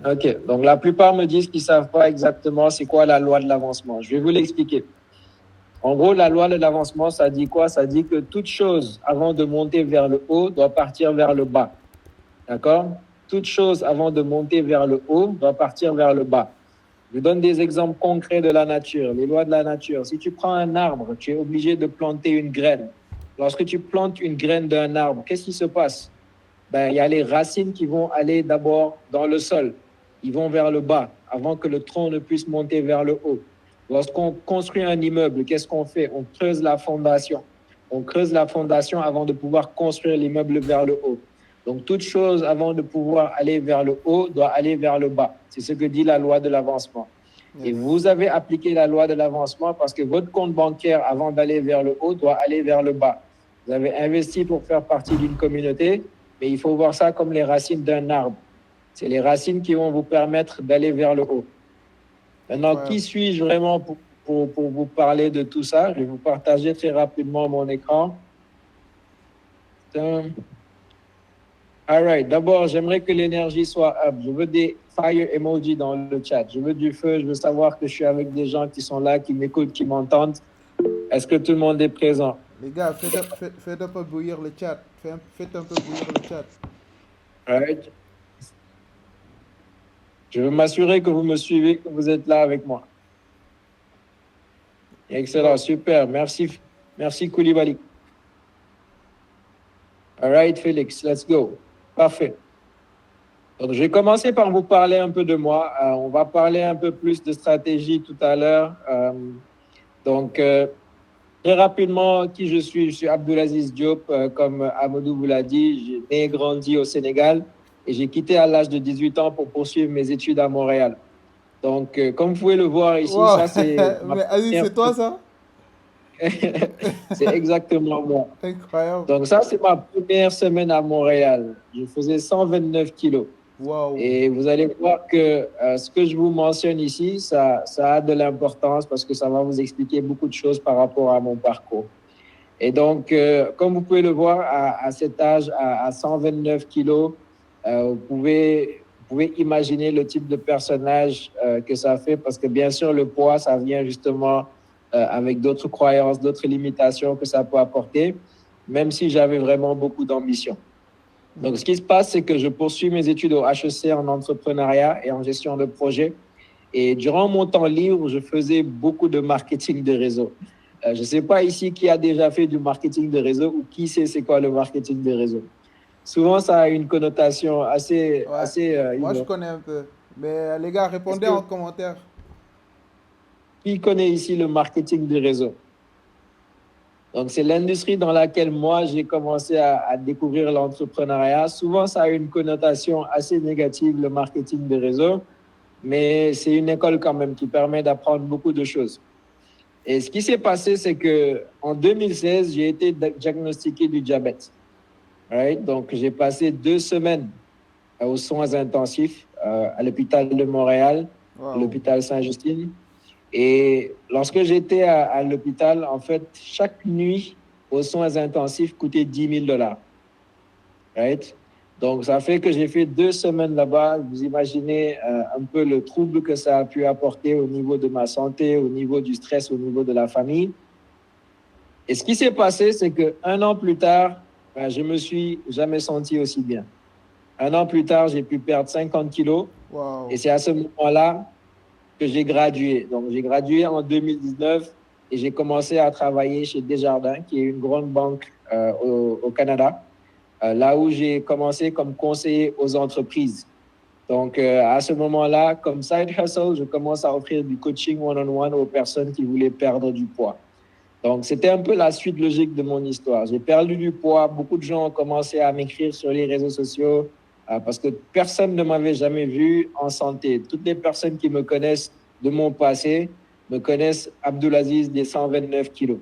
OK. Donc, la plupart me disent qu'ils ne savent pas exactement c'est quoi la loi de l'avancement. Je vais vous l'expliquer. En gros, la loi de l'avancement, ça dit quoi? Ça dit que toute chose, avant de monter vers le haut, doit partir vers le bas. D'accord? Toute chose, avant de monter vers le haut, doit partir vers le bas. Je donne des exemples concrets de la nature, les lois de la nature. Si tu prends un arbre, tu es obligé de planter une graine. Lorsque tu plantes une graine d'un arbre, qu'est-ce qui se passe? Ben, il y a les racines qui vont aller d'abord dans le sol. Ils vont vers le bas avant que le tronc ne puisse monter vers le haut. Lorsqu'on construit un immeuble, qu'est-ce qu'on fait? On creuse la fondation. On creuse la fondation avant de pouvoir construire l'immeuble vers le haut. Donc, toute chose avant de pouvoir aller vers le haut doit aller vers le bas. C'est ce que dit la loi de l'avancement. Yes. Et vous avez appliqué la loi de l'avancement parce que votre compte bancaire, avant d'aller vers le haut, doit aller vers le bas. Vous avez investi pour faire partie d'une communauté, mais il faut voir ça comme les racines d'un arbre. C'est les racines qui vont vous permettre d'aller vers le haut. Maintenant, qui suis-je vraiment pour vous parler de tout ça? Je vais vous partager très rapidement mon écran. All right. D'abord, j'aimerais que l'énergie soit up. Je veux des fire emojis dans le chat. Je veux du feu. Je veux savoir que je suis avec des gens qui sont là, qui m'écoutent, qui m'entendent. Est-ce que tout le monde est présent? Les gars, faites un peu bouillir le chat. Faites un peu bouillir le chat. All right. Je veux m'assurer que vous me suivez, que vous êtes là avec moi. Excellent, super. Merci, merci Koulibaly. All right, Félix, let's go. Parfait. Donc, je vais commencer par vous parler un peu de moi. On va parler un peu plus de stratégie tout à l'heure. Très rapidement, qui je suis? Je suis Abdulaziz Diop, comme Amadou vous l'a dit. J'ai né et grandi au Sénégal et j'ai quitté à l'âge de 18 ans pour poursuivre mes études à Montréal. Donc, comme vous pouvez le voir ici, wow. Ça c'est... Mais Ali, c'est toi ça? C'est exactement moi. Incroyable. Donc ça, c'est ma première semaine à Montréal. Je faisais 129 kilos. Wow. Et vous allez voir que ce que je vous mentionne ici, ça a de l'importance parce que ça va vous expliquer beaucoup de choses par rapport à mon parcours. Et donc, comme vous pouvez le voir, à cet âge, à 129 kilos, vous pouvez imaginer le type de personnage que ça fait parce que bien sûr, le poids, ça vient justement avec d'autres croyances, d'autres limitations que ça peut apporter, même si j'avais vraiment beaucoup d'ambition. Donc, ce qui se passe, c'est que je poursuis mes études au HEC en entrepreneuriat et en gestion de projet. Et durant mon temps libre, je faisais beaucoup de marketing de réseau. Je ne sais pas ici qui a déjà fait du marketing de réseau ou qui sait c'est quoi le marketing de réseau. Souvent, ça a une connotation assez... Moi, je connais un peu. Mais les gars, répondez en commentaire. Qui connaît ici le marketing de réseau? Donc, c'est l'industrie dans laquelle moi, j'ai commencé à découvrir l'entrepreneuriat. Souvent, ça a une connotation assez négative, le marketing de réseau, mais c'est une école quand même qui permet d'apprendre beaucoup de choses. Et ce qui s'est passé, c'est qu'en 2016, j'ai été diagnostiqué du diabète. Right? Donc, j'ai passé 2 semaines aux soins intensifs à l'hôpital de Montréal, à l'hôpital Saint-Justine. Et lorsque j'étais à l'hôpital, en fait, chaque nuit aux soins intensifs coûtait $10,000. Right? Donc, ça fait que j'ai fait 2 semaines là-bas. Vous imaginez un peu le trouble que ça a pu apporter au niveau de ma santé, au niveau du stress, au niveau de la famille. Et ce qui s'est passé, c'est qu'un an plus tard, je ne me suis jamais senti aussi bien. Un an plus tard, j'ai pu perdre 50 kilos. Wow. Et c'est à ce moment-là que j'ai gradué. Donc, j'ai gradué en 2019 et j'ai commencé à travailler chez Desjardins, qui est une grande banque au Canada, là où j'ai commencé comme conseiller aux entreprises. Donc, à ce moment-là, comme side hustle, je commence à offrir du coaching one-on-one aux personnes qui voulaient perdre du poids. Donc, c'était un peu la suite logique de mon histoire. J'ai perdu du poids. Beaucoup de gens ont commencé à m'écrire sur les réseaux sociaux parce que personne ne m'avait jamais vu en santé. Toutes les personnes qui me connaissent de mon passé me connaissent Abdulaziz des 129 kilos.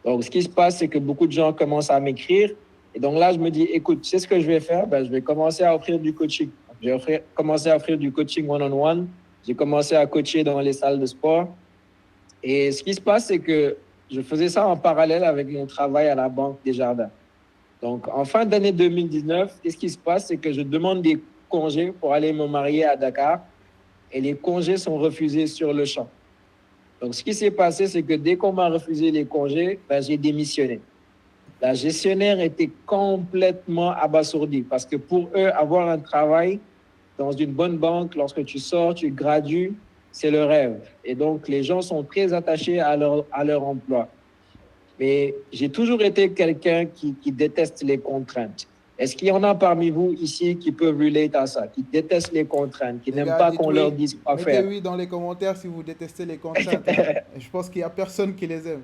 Donc, ce qui se passe, c'est que beaucoup de gens commencent à m'écrire. Et donc là, je me dis, écoute, tu sais ce que je vais faire? Je vais commencer à offrir du coaching. Je vais commencer à offrir du coaching one-on-one. J'ai commencé à coacher dans les salles de sport. Et ce qui se passe, c'est que je faisais ça en parallèle avec mon travail à la Banque Desjardins. Donc, en fin d'année 2019, qu'est-ce qui se passe? C'est que je demande congés pour aller me marier à Dakar et les congés sont refusés sur le champ. Donc, ce qui s'est passé, c'est que dès qu'on m'a refusé les congés, ben, j'ai démissionné. La gestionnaire était complètement abasourdie parce que pour eux, avoir un travail dans une bonne banque, lorsque tu sors, tu gradues, c'est le rêve. Et donc, les gens sont très attachés à leur emploi. Mais j'ai toujours été quelqu'un qui déteste les contraintes. Est-ce qu'il y en a parmi vous ici qui peuvent relate à ça, qui détestent les contraintes, qui Les n'aiment gars, pas dites qu'on leur oui. dise quoi Mettez faire? oui dans les commentaires si vous détestez les contraintes, hein. Et je pense qu'il n'y a personne qui les aime.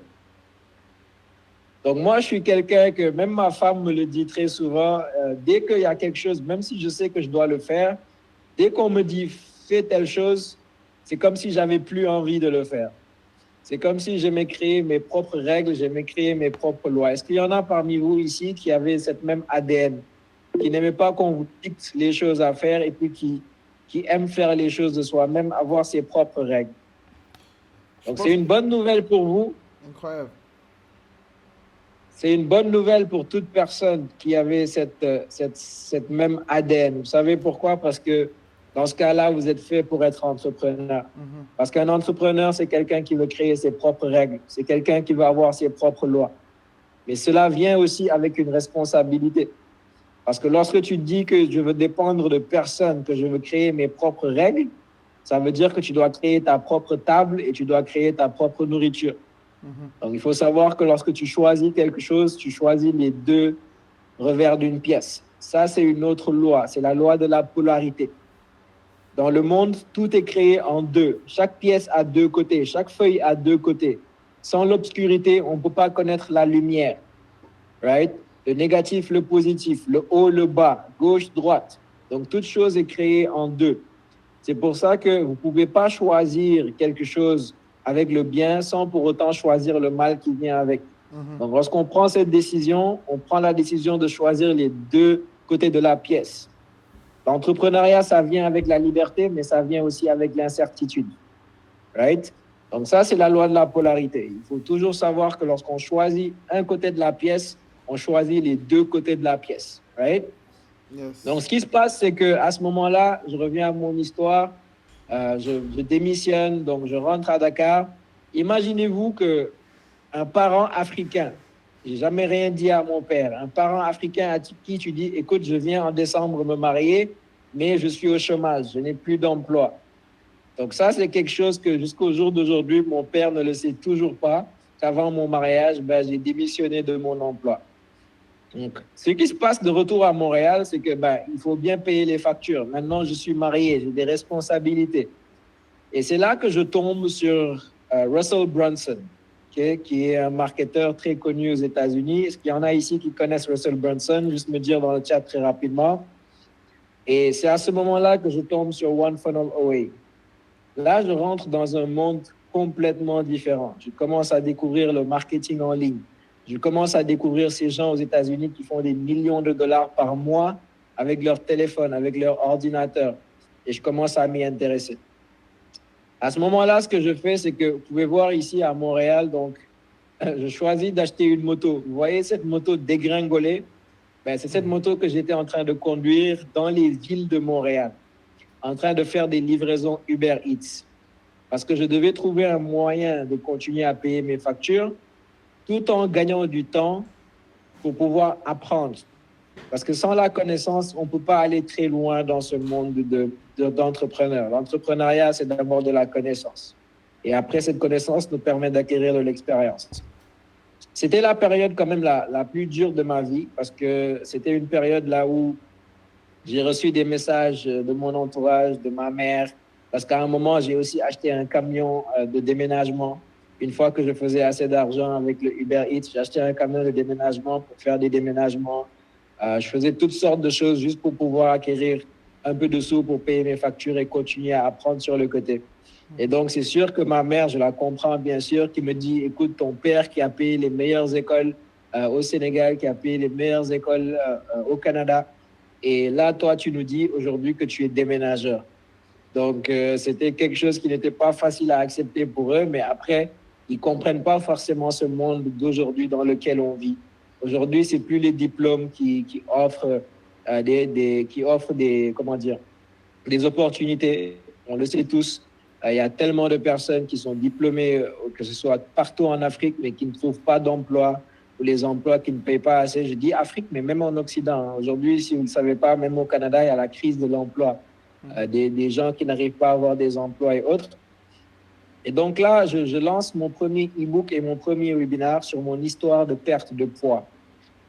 Donc moi, je suis quelqu'un que même ma femme me le dit très souvent, dès qu'il y a quelque chose, même si je sais que je dois le faire, dès qu'on me dit fais telle chose, c'est comme si j'avais plus envie de le faire. C'est comme si j'aimais créer mes propres règles, j'aimais créer mes propres lois. Est-ce qu'il y en a parmi vous ici qui avaient cette même ADN, qui n'aimaient pas qu'on vous dicte les choses à faire et puis qui aiment faire les choses de soi-même, avoir ses propres règles? Je Donc pense c'est une bonne nouvelle pour vous. incroyable. C'est une bonne nouvelle pour toute personne qui avait cette même ADN. Vous savez pourquoi? Parce que dans ce cas-là, vous êtes fait pour être entrepreneur. Parce qu'un entrepreneur, c'est quelqu'un qui veut créer ses propres règles. C'est quelqu'un qui veut avoir ses propres lois. Mais cela vient aussi avec une responsabilité. Parce que lorsque tu dis que je veux dépendre de personne, que je veux créer mes propres règles, ça veut dire que tu dois créer ta propre table et tu dois créer ta propre nourriture. Donc, il faut savoir que lorsque tu choisis quelque chose, tu choisis les deux revers d'une pièce. Ça, c'est une autre loi. C'est la loi de la polarité. Dans le monde, tout est créé en deux. Chaque pièce a deux côtés. Chaque feuille a deux côtés. Sans l'obscurité, on ne peut pas connaître la lumière. Right? Le négatif, le positif, le haut, le bas, gauche, droite. Donc, toute chose est créée en deux. C'est pour ça que vous ne pouvez pas choisir quelque chose avec le bien sans pour autant choisir le mal qui vient avec. Donc, lorsqu'on prend cette décision, on prend la décision de choisir les deux côtés de la pièce. L'entrepreneuriat, ça vient avec la liberté, mais ça vient aussi avec l'incertitude. Right? Donc, ça, c'est la loi de la polarité. Il faut toujours savoir que lorsqu'on choisit un côté de la pièce, on choisit les deux côtés de la pièce. Right? Yes. Donc, ce qui se passe, c'est qu'à ce moment-là, je reviens à mon histoire, je démissionne, donc je rentre à Dakar. Imaginez-vous qu'un parent africain, j'ai jamais rien dit à mon père, un parent africain à qui tu dis, écoute, je viens en décembre me marier, mais je suis au chômage, je n'ai plus d'emploi. Donc ça, c'est quelque chose que jusqu'au jour d'aujourd'hui, mon père ne le sait toujours pas, qu'avant mon mariage, ben, j'ai démissionné de mon emploi. Donc, ce qui se passe de retour à Montréal, c'est que ben, il faut bien payer les factures. Maintenant, je suis marié, j'ai des responsabilités. Et c'est là que je tombe sur Russell Brunson, qui est un marketeur très connu aux États-Unis. Est-ce qu'il y en a ici qui connaissent Russell Brunson? Juste me dire dans le chat très rapidement. Et c'est à ce moment-là que je tombe sur One Funnel Away. Là, je rentre dans un monde complètement différent. Je commence à découvrir le marketing en ligne. Je commence à découvrir ces gens aux États-Unis qui font des millions de dollars par mois avec leur téléphone, avec leur ordinateur. Et je commence à m'y intéresser. À ce moment-là, ce que je fais, c'est que vous pouvez voir ici à Montréal, donc, je choisis d'acheter une moto. Vous voyez cette moto dégringolée? Ben, c'est cette moto que j'étais en train de conduire dans les villes de Montréal, en train de faire des livraisons Uber Eats. Parce que je devais trouver un moyen de continuer à payer mes factures tout en gagnant du temps pour pouvoir apprendre. Parce que sans la connaissance, on ne peut pas aller très loin dans ce monde d'entrepreneur. L'entrepreneuriat, c'est d'abord de la connaissance. Et après, cette connaissance nous permet d'acquérir de l'expérience. C'était la période quand même la plus dure de ma vie parce que c'était une période là où j'ai reçu des messages de mon entourage, de ma mère, parce qu'à un moment, j'ai aussi acheté un camion de déménagement. Une fois que je faisais assez d'argent avec le Uber Eats, j'ai acheté un camion de déménagement pour faire des déménagements. Je faisais toutes sortes de choses juste pour pouvoir acquérir un peu de sous pour payer mes factures et continuer à apprendre sur le côté. Et donc, c'est sûr que ma mère, je la comprends bien sûr, qui me dit, écoute, ton père qui a payé les meilleures écoles au Sénégal, qui a payé les meilleures écoles au Canada, et là, toi, tu nous dis aujourd'hui que tu es déménageur. Donc, c'était quelque chose qui n'était pas facile à accepter pour eux, mais après, ils ne comprennent pas forcément ce monde d'aujourd'hui dans lequel on vit. Aujourd'hui, ce n'est plus les diplômes qui offrent qui offrent comment dire, des opportunités. On le sait tous, il y a tellement de personnes qui sont diplômées, que ce soit partout en Afrique, mais qui ne trouvent pas d'emploi, ou les emplois qui ne payent pas assez. Je dis Afrique, mais même en Occident. Aujourd'hui, si vous ne le savez pas, même au Canada, il y a la crise de l'emploi. Des gens qui n'arrivent pas à avoir des emplois et autres. Et donc là, je lance mon premier e-book et mon premier webinaire sur mon histoire de perte de poids.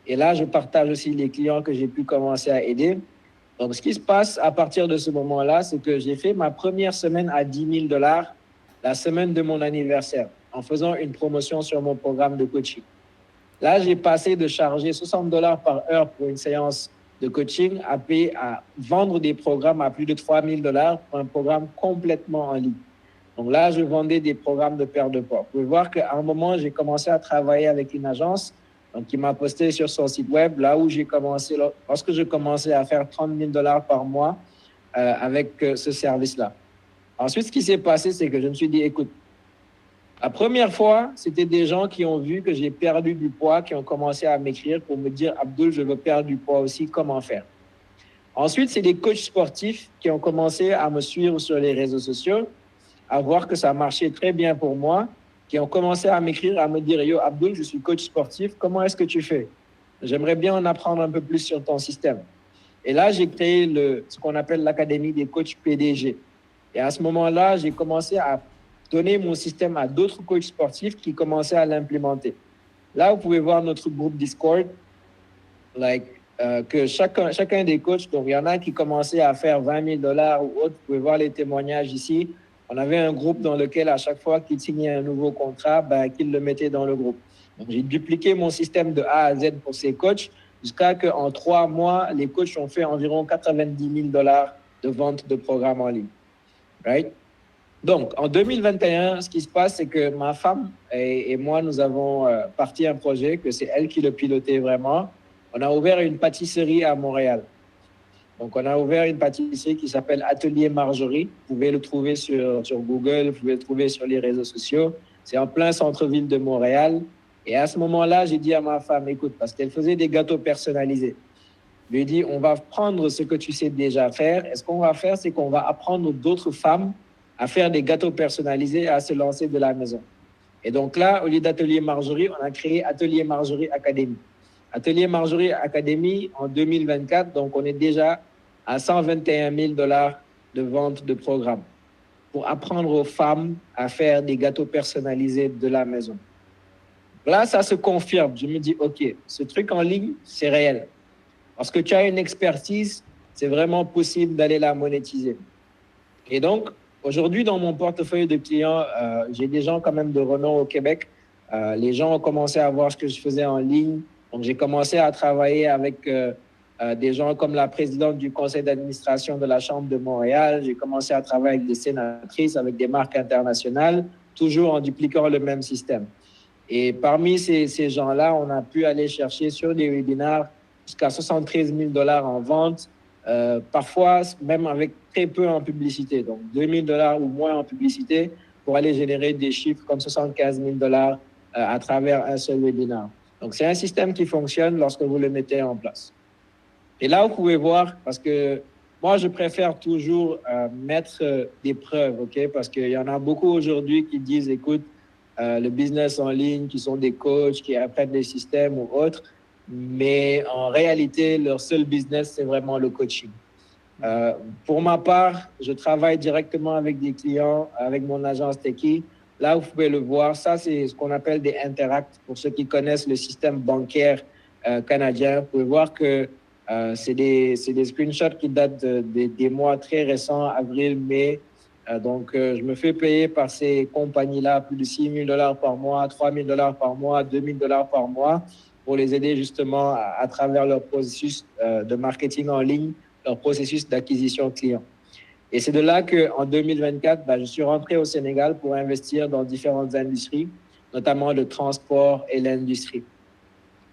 Et là, je partage aussi les clients que j'ai pu commencer à aider. Donc, ce qui se passe à partir de ce moment-là, c'est que j'ai fait ma première semaine à $10 000, la semaine de mon anniversaire, en faisant une promotion sur mon programme de coaching. Là, j'ai passé de charger $60 par heure pour une séance de coaching à vendre des programmes à plus de $3 000 pour un programme complètement en ligne. Donc là, je vendais des programmes de perte de poids. Vous pouvez voir qu'à un moment, j'ai commencé à travailler avec une agence qui m'a posté sur son site web, là où j'ai commencé, lorsque je commençais à faire $30 000 par mois avec ce service-là. Ensuite, ce qui s'est passé, c'est que je me suis dit, écoute, la première fois, c'était des gens qui ont vu que j'ai perdu du poids, qui ont commencé à m'écrire pour me dire, Abdul, je veux perdre du poids aussi, comment faire? Ensuite, c'est des coachs sportifs qui ont commencé à me suivre sur les réseaux sociaux, à voir que ça marchait très bien pour moi, qui ont commencé à m'écrire, à me dire, yo, Abdul, je suis coach sportif, comment est-ce que tu fais? J'aimerais bien en apprendre un peu plus sur ton système. Et là, j'ai créé ce qu'on appelle l'Académie des coachs PDG. Et à ce moment-là, j'ai commencé à donner mon système à d'autres coachs sportifs qui commençaient à l'implémenter. Là, vous pouvez voir notre groupe Discord, que chacun des coachs, donc il y en a qui commençaient à faire $20 000 ou autre. Vous pouvez voir les témoignages ici. On avait un groupe dans lequel, à chaque fois qu'ils signaient un nouveau contrat, qu'ils le mettaient dans le groupe. Donc, j'ai dupliqué mon système de A à Z pour ces coachs jusqu'à qu'en 3 mois, les coachs ont fait environ $90 000 de vente de programmes en ligne. Right? Donc, en 2021, ce qui se passe, c'est que ma femme et moi, nous avons parti un projet, que c'est elle qui le pilotait vraiment. On a ouvert une pâtisserie à Montréal. Donc, on a ouvert une pâtisserie qui s'appelle Atelier Marjorie. Vous pouvez le trouver sur Google, vous pouvez le trouver sur les réseaux sociaux. C'est en plein centre-ville de Montréal. Et à ce moment-là, j'ai dit à ma femme, écoute, parce qu'elle faisait des gâteaux personnalisés. Je lui ai dit, on va prendre ce que tu sais déjà faire. Et ce qu'on va faire, c'est qu'on va apprendre d'autres femmes à faire des gâteaux personnalisés et à se lancer de la maison. Et donc là, au lieu d'Atelier Marjorie, on a créé Atelier Marjorie Academy. Atelier Marjorie Academy en 2024, donc on est déjà à $121 000 de vente de programme pour apprendre aux femmes à faire des gâteaux personnalisés de la maison. Là, ça se confirme. Je me dis, OK, ce truc en ligne, c'est réel. Parce que tu as une expertise, c'est vraiment possible d'aller la monétiser. Et donc, aujourd'hui, dans mon portefeuille de clients, j'ai des gens quand même de renom au Québec. Les gens ont commencé à voir ce que je faisais en ligne. Donc, j'ai commencé à travailler avec des gens comme la présidente du conseil d'administration de la Chambre de Montréal. J'ai commencé à travailler avec des sénatrices, avec des marques internationales, toujours en dupliquant le même système. Et parmi ces gens-là, on a pu aller chercher sur des webinaires jusqu'à $73 000 en vente, parfois même avec très peu en publicité, donc $2 000 ou moins en publicité pour aller générer des chiffres comme $75 000 à travers un seul webinaire. Donc, c'est un système qui fonctionne lorsque vous le mettez en place. Et là, vous pouvez voir, parce que moi, je préfère toujours mettre des preuves, OK? Parce qu'il y en a beaucoup aujourd'hui qui disent, écoute, le business en ligne, qui sont des coachs, qui apprennent des systèmes ou autres, mais en réalité, leur seul business, c'est vraiment le coaching. Pour ma part, je travaille directement avec des clients, avec mon agence Techie. Là, vous pouvez le voir, ça, c'est ce qu'on appelle des interacts. Pour ceux qui connaissent le système bancaire canadien, vous pouvez voir que c'est des screenshots qui datent des mois très récents, avril, mai. Donc, je me fais payer par ces compagnies-là plus de $6 000 par mois, $3 000 par mois, $2 000 par mois pour les aider justement à travers leur processus de marketing en ligne, leur processus d'acquisition client. Et c'est de là qu'en 2024, je suis rentré au Sénégal pour investir dans différentes industries, notamment le transport et l'industrie.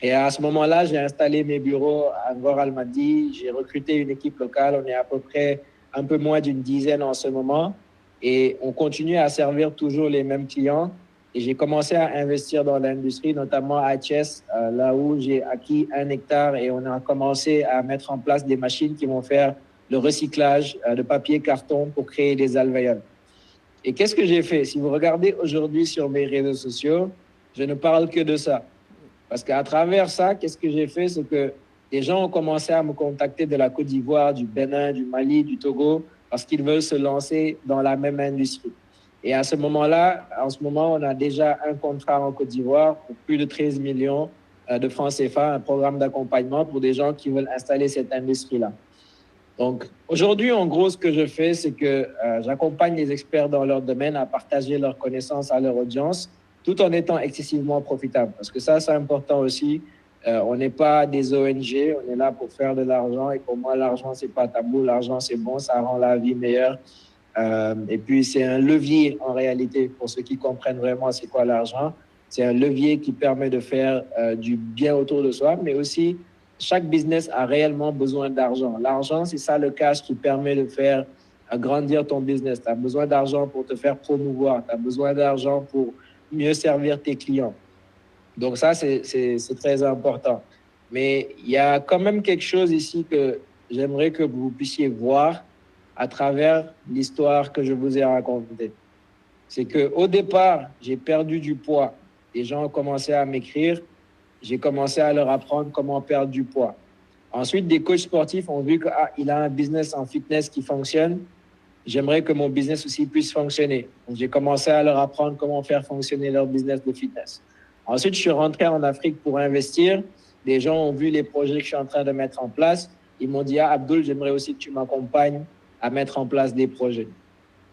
Et à ce moment-là, j'ai installé mes bureaux à Ngor Almadi, j'ai recruté une équipe locale, on est à peu près un peu moins d'une dizaine en ce moment, et on continue à servir toujours les mêmes clients. et j'ai commencé à investir dans l'industrie, notamment à Thiès, là où j'ai acquis 1 hectare et on a commencé à mettre en place des machines qui vont faire le recyclage de papier carton pour créer des alvéoles. Et qu'est-ce que j'ai fait? Si vous regardez aujourd'hui sur mes réseaux sociaux, je ne parle que de ça. Parce qu'à travers ça, qu'est-ce que j'ai fait? C'est que les gens ont commencé à me contacter de la Côte d'Ivoire, du Bénin, du Mali, du Togo, parce qu'ils veulent se lancer dans la même industrie. Et à ce moment-là, en ce moment, on a déjà un contrat en Côte d'Ivoire pour plus de 13 millions de francs CFA, un programme d'accompagnement pour des gens qui veulent installer cette industrie-là. Donc, aujourd'hui, en gros, ce que je fais, c'est que j'accompagne les experts dans leur domaine à partager leurs connaissances à leur audience, tout en étant excessivement profitable. Parce que ça, c'est important aussi. On n'est pas des ONG, on est là pour faire de l'argent. Et pour moi, l'argent, c'est pas tabou. L'argent, c'est bon, ça rend la vie meilleure. Et puis, c'est un levier, en réalité, pour ceux qui comprennent vraiment c'est quoi l'argent. C'est un levier qui permet de faire du bien autour de soi, mais aussi chaque business a réellement besoin d'argent. L'argent, c'est ça le cash qui permet de faire grandir ton business. Tu as besoin d'argent pour te faire promouvoir. Tu as besoin d'argent pour mieux servir tes clients. Donc ça, c'est très important. Mais il y a quand même quelque chose ici que j'aimerais que vous puissiez voir à travers l'histoire que je vous ai racontée. C'est qu'au départ, j'ai perdu du poids. Les gens ont commencé à m'écrire. J'ai commencé à leur apprendre comment perdre du poids. Ensuite, des coachs sportifs ont vu qu'il a un business en fitness qui fonctionne. J'aimerais que mon business aussi puisse fonctionner. Donc, j'ai commencé à leur apprendre comment faire fonctionner leur business de fitness. Ensuite, je suis rentré en Afrique pour investir. Des gens ont vu les projets que je suis en train de mettre en place. Ils m'ont dit, Abdul, j'aimerais aussi que tu m'accompagnes à mettre en place des projets.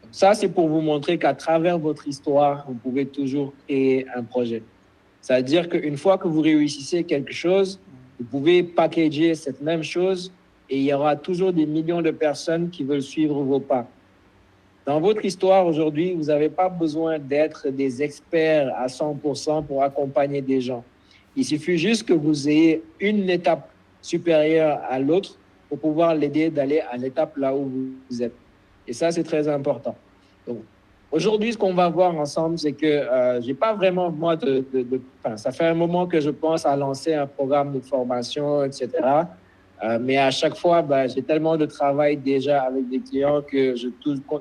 Donc, ça, c'est pour vous montrer qu'à travers votre histoire, vous pouvez toujours créer un projet. C'est-à-dire qu'une fois que vous réussissez quelque chose, vous pouvez packager cette même chose et il y aura toujours des millions de personnes qui veulent suivre vos pas. Dans votre histoire aujourd'hui, vous n'avez pas besoin d'être des experts à 100% pour accompagner des gens. Il suffit juste que vous ayez une étape supérieure à l'autre pour pouvoir l'aider d'aller à l'étape là où vous êtes. Et ça, c'est très important. Donc, aujourd'hui, ce qu'on va voir ensemble, c'est que j'ai pas vraiment, moi, ça fait un moment que je pense à lancer un programme de formation, etc. Mais à chaque fois, j'ai tellement de travail déjà avec des clients que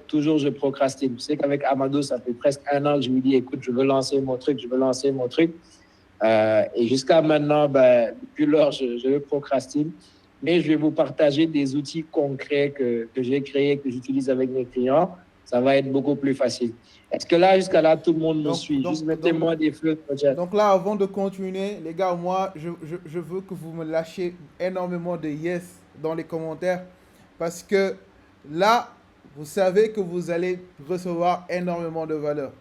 toujours je procrastine. Tu sais qu'avec Amadou, ça fait presque 1 an que je lui dis, écoute, je veux lancer mon truc. Et jusqu'à maintenant, depuis lors, je le procrastine. Mais je vais vous partager des outils concrets que j'ai créés, que j'utilise avec mes clients. Ça va être beaucoup plus facile. Est-ce que là, jusqu'à là, tout le monde me suit? Juste mettez-moi des feux de chat. Donc là, avant de continuer, les gars, moi, je veux que vous me lâchiez énormément de yes dans les commentaires. Parce que là, vous savez que vous allez recevoir énormément de valeur.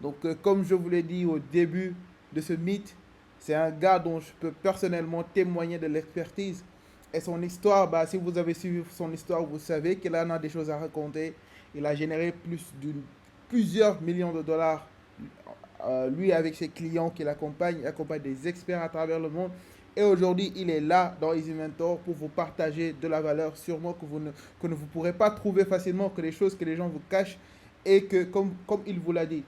Donc, comme je vous l'ai dit au début de ce meet, c'est un gars dont je peux personnellement témoigner de l'expertise. Et son histoire, si vous avez suivi son histoire, vous savez qu'il en a des choses à raconter. Il a généré plusieurs millions de dollars, lui avec ses clients qu'il accompagne. Il accompagne des experts à travers le monde. Et aujourd'hui, il est là dans Easy Mentor pour vous partager de la valeur, sûrement que vous ne pourrez pas trouver facilement, que les choses que les gens vous cachent. Et que, comme il vous l'a dit,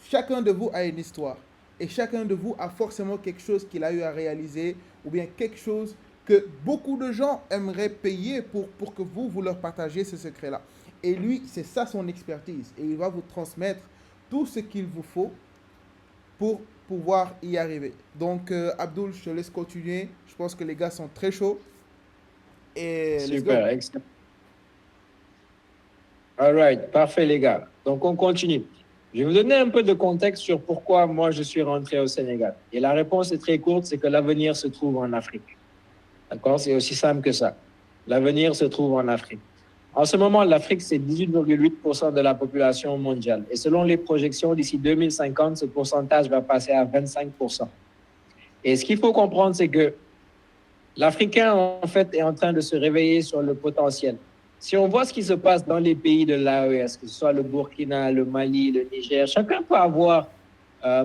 chacun de vous a une histoire. Et chacun de vous a forcément quelque chose qu'il a eu à réaliser, ou bien quelque chose que beaucoup de gens aimeraient payer pour que vous leur partagiez ce secret-là. Et lui, c'est ça son expertise. Et il va vous transmettre tout ce qu'il vous faut pour pouvoir y arriver. Donc, Abdul, je te laisse continuer. Je pense que les gars sont très chauds. Et super, excellent. All right, parfait les gars. Donc, on continue. Je vais vous donner un peu de contexte sur pourquoi moi je suis rentré au Sénégal. Et la réponse est très courte, c'est que l'avenir se trouve en Afrique. D'accord? C'est aussi simple que ça. L'avenir se trouve en Afrique. En ce moment, l'Afrique, c'est 18,8% de la population mondiale. Et selon les projections, d'ici 2050, ce pourcentage va passer à 25%. Et ce qu'il faut comprendre, c'est que l'Africain, en fait, est en train de se réveiller sur le potentiel. Si on voit ce qui se passe dans les pays de l'AES, que ce soit le Burkina, le Mali, le Niger, chacun peut avoir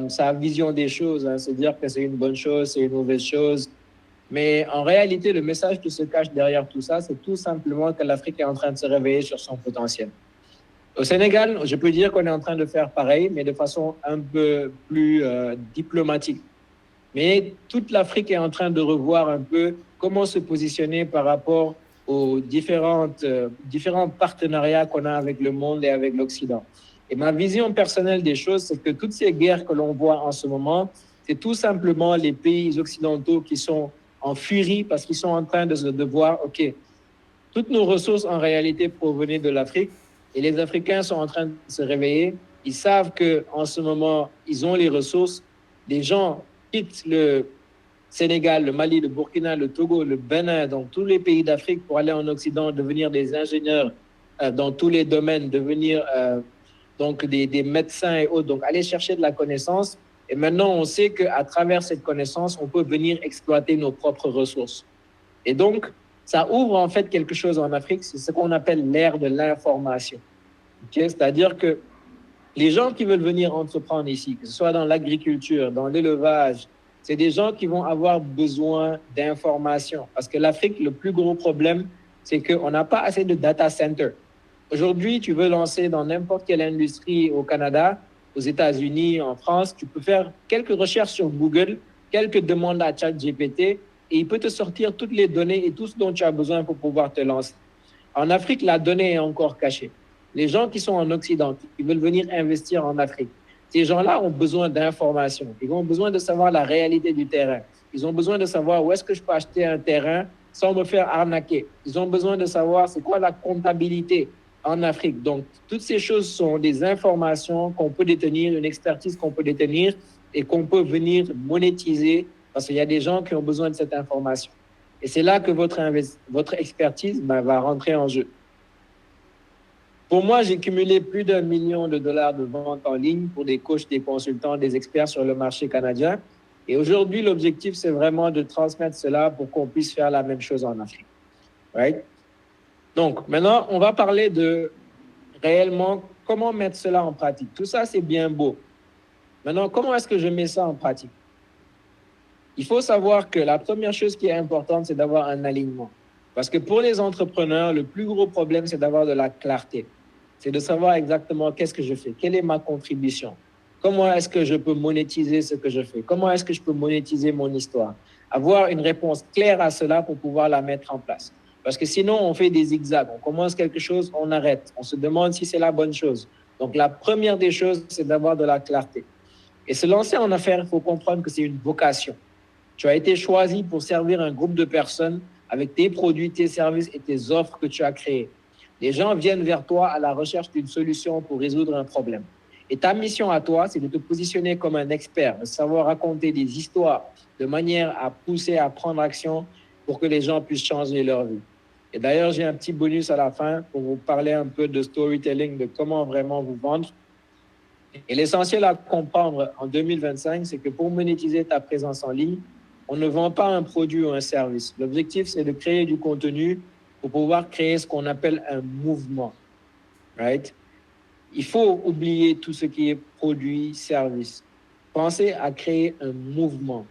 sa vision des choses, se dire que c'est une bonne chose, c'est une mauvaise chose. Mais en réalité, le message qui se cache derrière tout ça, c'est tout simplement que l'Afrique est en train de se réveiller sur son potentiel. Au Sénégal, je peux dire qu'on est en train de faire pareil, mais de façon un peu plus diplomatique. Mais toute l'Afrique est en train de revoir un peu comment se positionner par rapport aux différents partenariats qu'on a avec le monde et avec l'Occident. Et ma vision personnelle des choses, c'est que toutes ces guerres que l'on voit en ce moment, c'est tout simplement les pays occidentaux qui sont en furie parce qu'ils sont en train de voir, OK, toutes nos ressources en réalité provenaient de l'Afrique et les Africains sont en train de se réveiller. Ils savent qu'en ce moment, ils ont les ressources. Les gens quittent le Sénégal, le Mali, le Burkina, le Togo, le Bénin, donc tous les pays d'Afrique pour aller en Occident, devenir des ingénieurs dans tous les domaines, devenir donc des médecins et autres, donc aller chercher de la connaissance. Et maintenant, on sait qu'à travers cette connaissance, on peut venir exploiter nos propres ressources. Et donc, ça ouvre en fait quelque chose en Afrique, c'est ce qu'on appelle l'ère de l'information. Okay? C'est-à-dire que les gens qui veulent venir entreprendre ici, que ce soit dans l'agriculture, dans l'élevage, c'est des gens qui vont avoir besoin d'informations. Parce que l'Afrique, le plus gros problème, c'est qu'on n'a pas assez de data centers. Aujourd'hui, tu veux lancer dans n'importe quelle industrie au Canada, aux États-Unis, en France, tu peux faire quelques recherches sur Google, quelques demandes à ChatGPT, et il peut te sortir toutes les données et tout ce dont tu as besoin pour pouvoir te lancer. En Afrique, la donnée est encore cachée. Les gens qui sont en Occident, qui veulent venir investir en Afrique, ces gens-là ont besoin d'informations. Ils ont besoin de savoir la réalité du terrain. Ils ont besoin de savoir où est-ce que je peux acheter un terrain sans me faire arnaquer. Ils ont besoin de savoir c'est quoi la comptabilité en Afrique. Donc, toutes ces choses sont des informations qu'on peut détenir, une expertise qu'on peut détenir et qu'on peut venir monétiser parce qu'il y a des gens qui ont besoin de cette information. Et c'est là que votre expertise va rentrer en jeu. Pour moi, j'ai cumulé plus d'1 million de dollars de ventes en ligne pour des coachs, des consultants, des experts sur le marché canadien. Et aujourd'hui, l'objectif, c'est vraiment de transmettre cela pour qu'on puisse faire la même chose en Afrique. Right? Donc, maintenant, on va parler de réellement comment mettre cela en pratique. Tout ça, c'est bien beau. Maintenant, comment est-ce que je mets ça en pratique? Il faut savoir que la première chose qui est importante, c'est d'avoir un alignement. Parce que pour les entrepreneurs, le plus gros problème, c'est d'avoir de la clarté. C'est de savoir exactement qu'est-ce que je fais, quelle est ma contribution, comment est-ce que je peux monétiser ce que je fais, comment est-ce que je peux monétiser mon histoire. Avoir une réponse claire à cela pour pouvoir la mettre en place. Parce que sinon, on fait des zigzags. On commence quelque chose, on arrête. On se demande si c'est la bonne chose. Donc, la première des choses, c'est d'avoir de la clarté. Et se lancer en affaires, il faut comprendre que c'est une vocation. Tu as été choisi pour servir un groupe de personnes avec tes produits, tes services et tes offres que tu as créées. Les gens viennent vers toi à la recherche d'une solution pour résoudre un problème. Et ta mission à toi, c'est de te positionner comme un expert, de savoir raconter des histoires de manière à pousser à prendre action pour que les gens puissent changer leur vie. Et d'ailleurs, j'ai un petit bonus à la fin pour vous parler un peu de storytelling, de comment vraiment vous vendre. Et l'essentiel à comprendre en 2025, c'est que pour monétiser ta présence en ligne, on ne vend pas un produit ou un service. L'objectif, c'est de créer du contenu pour pouvoir créer ce qu'on appelle un mouvement. Right? Il faut oublier tout ce qui est produit, service. Pensez à créer un mouvement.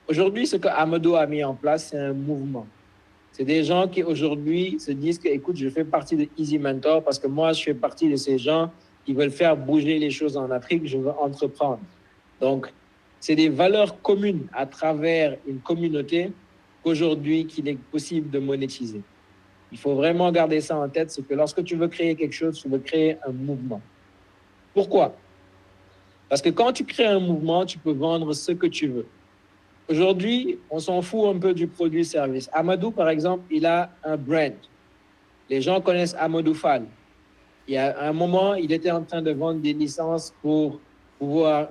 Aujourd'hui, ce que Amadou a mis en place, c'est un mouvement. C'est des gens qui aujourd'hui se disent que, écoute, je fais partie de Easy Mentor parce que moi, je fais partie de ces gens qui veulent faire bouger les choses en Afrique, je veux entreprendre. Donc, c'est des valeurs communes à travers une communauté qu'aujourd'hui, qu'il est possible de monétiser. Il faut vraiment garder ça en tête, c'est que lorsque tu veux créer quelque chose, tu veux créer un mouvement. Pourquoi? Parce que quand tu crées un mouvement, tu peux vendre ce que tu veux. Aujourd'hui, on s'en fout un peu du produit-service. Amadou, par exemple, il a un brand. Les gens connaissent Amadou Fall. Il y a un moment, il était en train de vendre des licences pour pouvoir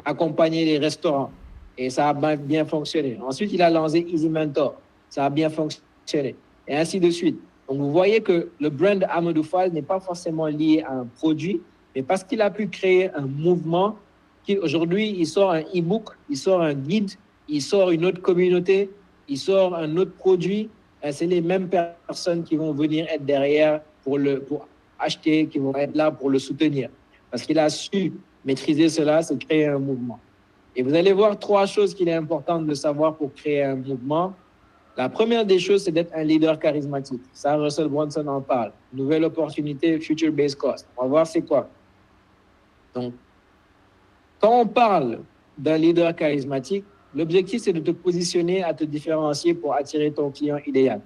accompagner les restaurants. Et ça a bien fonctionné. Ensuite, il a lancé Easy Mentor. Ça a bien fonctionné. Et ainsi de suite. Donc, vous voyez que le brand Amadou Fall n'est pas forcément lié à un produit, mais parce qu'il a pu créer un mouvement qui, aujourd'hui, il sort un e-book, il sort un guide, il sort une autre communauté, il sort un autre produit. C'est les mêmes personnes qui vont venir être derrière pour acheter, qui vont être là pour le soutenir. Parce qu'il a su maîtriser cela, c'est créer un mouvement. Et vous allez voir 3 choses qu'il est important de savoir pour créer un mouvement. La première des choses, c'est d'être un leader charismatique. Ça, Russell Brunson en parle. Nouvelle opportunité, future-based cost. On va voir c'est quoi. Donc, quand on parle d'un leader charismatique, l'objectif, c'est de te positionner à te différencier pour attirer ton client idéal.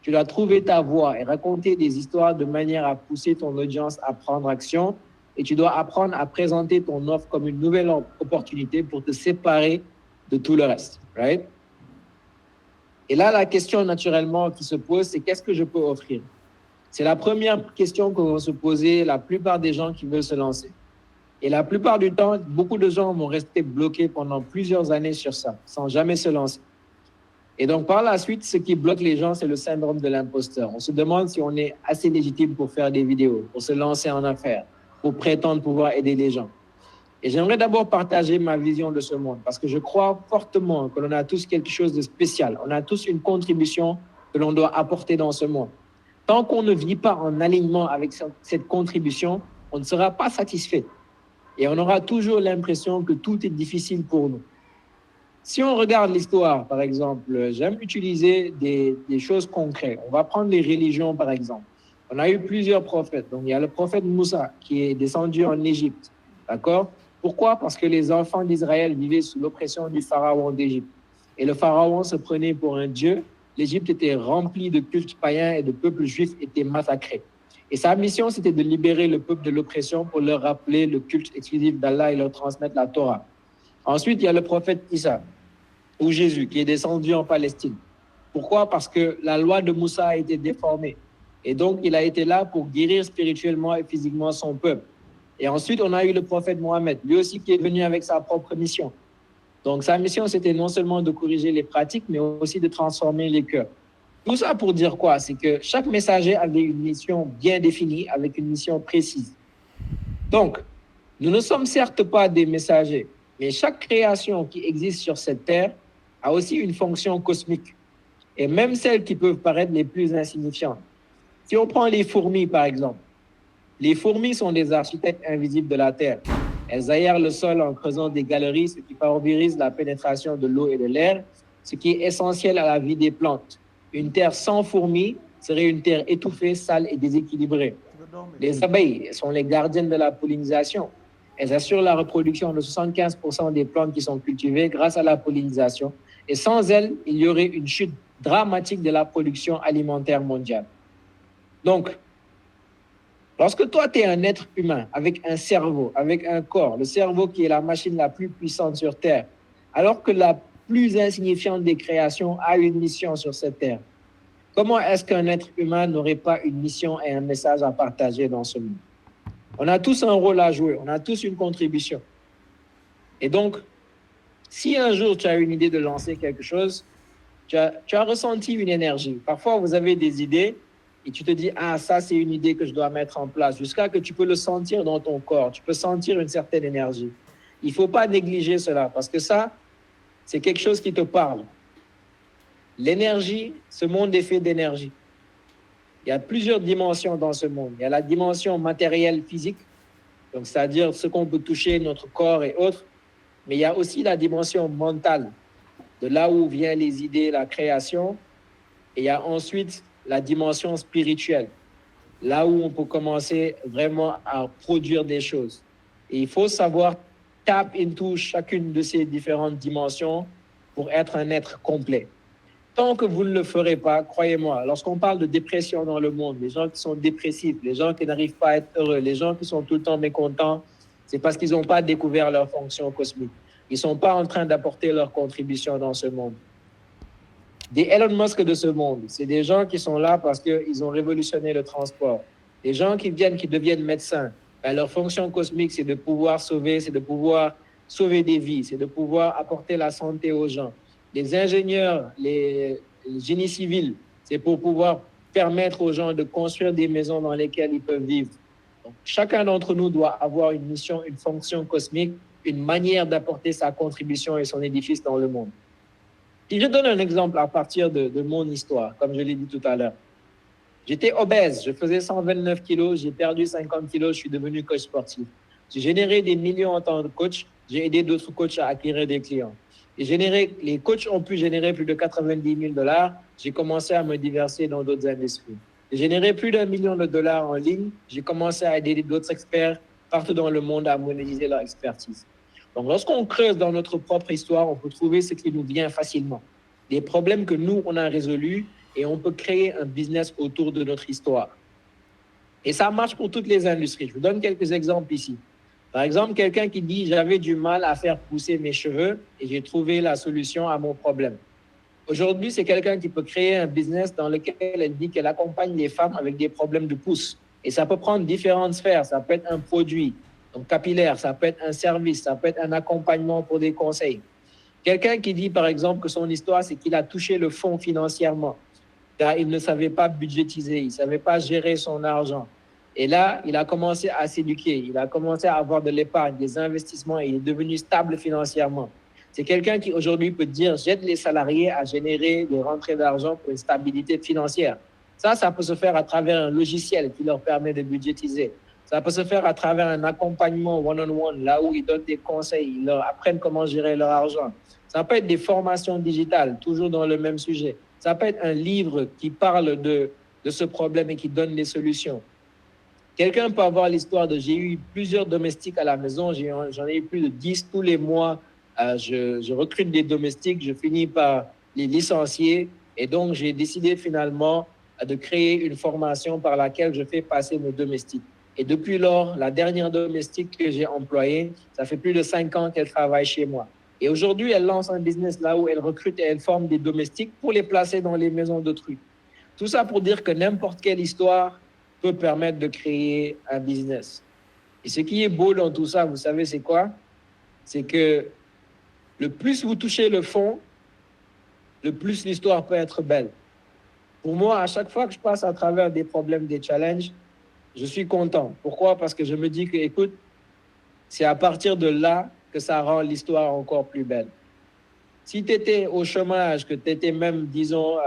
Tu dois trouver ta voix et raconter des histoires de manière à pousser ton audience à prendre action. Et tu dois apprendre à présenter ton offre comme une nouvelle opportunité pour te séparer de tout le reste. Right? Et là, la question naturellement qui se pose, c'est qu'est-ce que je peux offrir? C'est la première question que vont se poser la plupart des gens qui veulent se lancer. Et la plupart du temps, beaucoup de gens vont rester bloqués pendant plusieurs années sur ça, sans jamais se lancer. Et donc, par la suite, ce qui bloque les gens, c'est le syndrome de l'imposteur. On se demande si on est assez légitime pour faire des vidéos, pour se lancer en affaires, pour prétendre pouvoir aider les gens. Et j'aimerais d'abord partager ma vision de ce monde, parce que je crois fortement que l'on a tous quelque chose de spécial. On a tous une contribution que l'on doit apporter dans ce monde. Tant qu'on ne vit pas en alignement avec cette contribution, on ne sera pas satisfait. Et on aura toujours l'impression que tout est difficile pour nous. Si on regarde l'histoire, par exemple, j'aime utiliser des choses concrètes. On va prendre les religions, par exemple. On a eu plusieurs prophètes. Donc, il y a le prophète Moussa qui est descendu en Égypte. D'accord? Pourquoi? Parce que les enfants d'Israël vivaient sous l'oppression du pharaon d'Égypte. Et le pharaon se prenait pour un dieu. L'Égypte était remplie de cultes païens et de peuples juifs étaient massacrés. Et sa mission, c'était de libérer le peuple de l'oppression pour leur rappeler le culte exclusif d'Allah et leur transmettre la Torah. Ensuite, il y a le prophète Issa, ou Jésus, qui est descendu en Palestine. Pourquoi? Parce que la loi de Moussa a été déformée. Et donc, il a été là pour guérir spirituellement et physiquement son peuple. Et ensuite, on a eu le prophète Mohammed, lui aussi qui est venu avec sa propre mission. Donc, sa mission, c'était non seulement de corriger les pratiques, mais aussi de transformer les cœurs. Tout ça pour dire quoi? C'est que chaque messager avait une mission bien définie, avec une mission précise. Donc, nous ne sommes certes pas des messagers, mais chaque création qui existe sur cette terre a aussi une fonction cosmique, et même celles qui peuvent paraître les plus insignifiantes. Si on prend les fourmis, par exemple, les fourmis sont des architectes invisibles de la Terre. Elles aèrent le sol en creusant des galeries, ce qui favorise la pénétration de l'eau et de l'air, ce qui est essentiel à la vie des plantes. Une terre sans fourmis serait une terre étouffée, sale et déséquilibrée. Les abeilles sont les gardiennes de la pollinisation. Elles assurent la reproduction de 75% des plantes qui sont cultivées grâce à la pollinisation. Et sans elles, il y aurait une chute dramatique de la production alimentaire mondiale. Donc, lorsque toi, tu es un être humain avec un cerveau, avec un corps, le cerveau qui est la machine la plus puissante sur Terre, alors que la plus insignifiante des créations a une mission sur cette Terre, comment est-ce qu'un être humain n'aurait pas une mission et un message à partager dans ce monde? On a tous un rôle à jouer, on a tous une contribution. Et donc, si un jour tu as une idée de lancer quelque chose, tu as ressenti une énergie. Parfois, vous avez des idées et tu te dis, ah, ça, c'est une idée que je dois mettre en place, jusqu'à que tu peux le sentir dans ton corps. Tu peux sentir une certaine énergie. Il ne faut pas négliger cela, parce que ça, c'est quelque chose qui te parle. L'énergie, ce monde est fait d'énergie. Il y a plusieurs dimensions dans ce monde. Il y a la dimension matérielle physique, donc c'est-à-dire ce qu'on peut toucher, notre corps et autres. Mais il y a aussi la dimension mentale, de là où viennent les idées, la création. Et il y a ensuite la dimension spirituelle, là où on peut commencer vraiment à produire des choses. Et il faut savoir tap into chacune de ces différentes dimensions pour être un être complet. Tant que vous ne le ferez pas, croyez-moi, lorsqu'on parle de dépression dans le monde, les gens qui sont dépressifs, les gens qui n'arrivent pas à être heureux, les gens qui sont tout le temps mécontents, c'est parce qu'ils n'ont pas découvert leur fonction cosmique. Ils ne sont pas en train d'apporter leur contribution dans ce monde. Des Elon Musk de ce monde, c'est des gens qui sont là parce qu'ils ont révolutionné le transport. Des gens qui deviennent médecins. Ben, leur fonction cosmique, c'est de pouvoir sauver, c'est de pouvoir sauver des vies, c'est de pouvoir apporter la santé aux gens. Les ingénieurs, les génies civils, c'est pour pouvoir permettre aux gens de construire des maisons dans lesquelles ils peuvent vivre. Donc, chacun d'entre nous doit avoir une mission, une fonction cosmique, une manière d'apporter sa contribution et son édifice dans le monde. Si je donne un exemple à partir de mon histoire, comme je l'ai dit tout à l'heure. J'étais obèse, je faisais 129 kilos, j'ai perdu 50 kilos, je suis devenu coach sportif. J'ai généré des millions en tant que coach, j'ai aidé d'autres coachs à acquérir des clients. Les coachs ont pu générer plus de 90 000 dollars. J'ai commencé à me diverser dans d'autres industries. J'ai généré plus d'1 million de dollars en ligne. J'ai commencé à aider d'autres experts partout dans le monde à monétiser leur expertise. Donc, lorsqu'on creuse dans notre propre histoire, on peut trouver ce qui nous vient facilement. Des problèmes que nous, on a résolus et on peut créer un business autour de notre histoire. Et ça marche pour toutes les industries. Je vous donne quelques exemples ici. Par exemple, quelqu'un qui dit « j'avais du mal à faire pousser mes cheveux et j'ai trouvé la solution à mon problème ». Aujourd'hui, c'est quelqu'un qui peut créer un business dans lequel elle dit qu'elle accompagne les femmes avec des problèmes de pouce. Et ça peut prendre différentes sphères. Ça peut être un produit, donc capillaire, ça peut être un service, ça peut être un accompagnement pour des conseils. Quelqu'un qui dit, par exemple, que son histoire, c'est qu'il a touché le fond financièrement, car il ne savait pas budgétiser, il ne savait pas gérer son argent. Et là, il a commencé à s'éduquer, il a commencé à avoir de l'épargne, des investissements et il est devenu stable financièrement. C'est quelqu'un qui aujourd'hui peut dire, j'aide les salariés à générer des rentrées d'argent pour une stabilité financière. Ça peut se faire à travers un logiciel qui leur permet de budgétiser. Ça peut se faire à travers un accompagnement one-on-one, là où ils donnent des conseils, ils leur apprennent comment gérer leur argent. Ça peut être des formations digitales, toujours dans le même sujet. Ça peut être un livre qui parle de ce problème et qui donne des solutions. Quelqu'un peut avoir l'histoire de « j'ai eu plusieurs domestiques à la maison, j'en ai eu plus de 10 tous les mois, je recrute des domestiques, je finis par les licencier et donc j'ai décidé finalement de créer une formation par laquelle je fais passer mes domestiques. Et depuis lors, la dernière domestique que j'ai employée, ça fait plus de 5 ans qu'elle travaille chez moi. Et aujourd'hui, elle lance un business là où elle recrute et elle forme des domestiques pour les placer dans les maisons d'autrui. Tout ça pour dire que n'importe quelle histoire peut permettre de créer un business. Et ce qui est beau dans tout ça, vous savez, c'est quoi? C'est que le plus vous touchez le fond, le plus l'histoire peut être belle. Pour moi, à chaque fois que je passe à travers des problèmes, des challenges, je suis content. Pourquoi? Parce que je me dis que, écoute, c'est à partir de là que ça rend l'histoire encore plus belle. Si tu étais au chômage, que tu étais même, disons,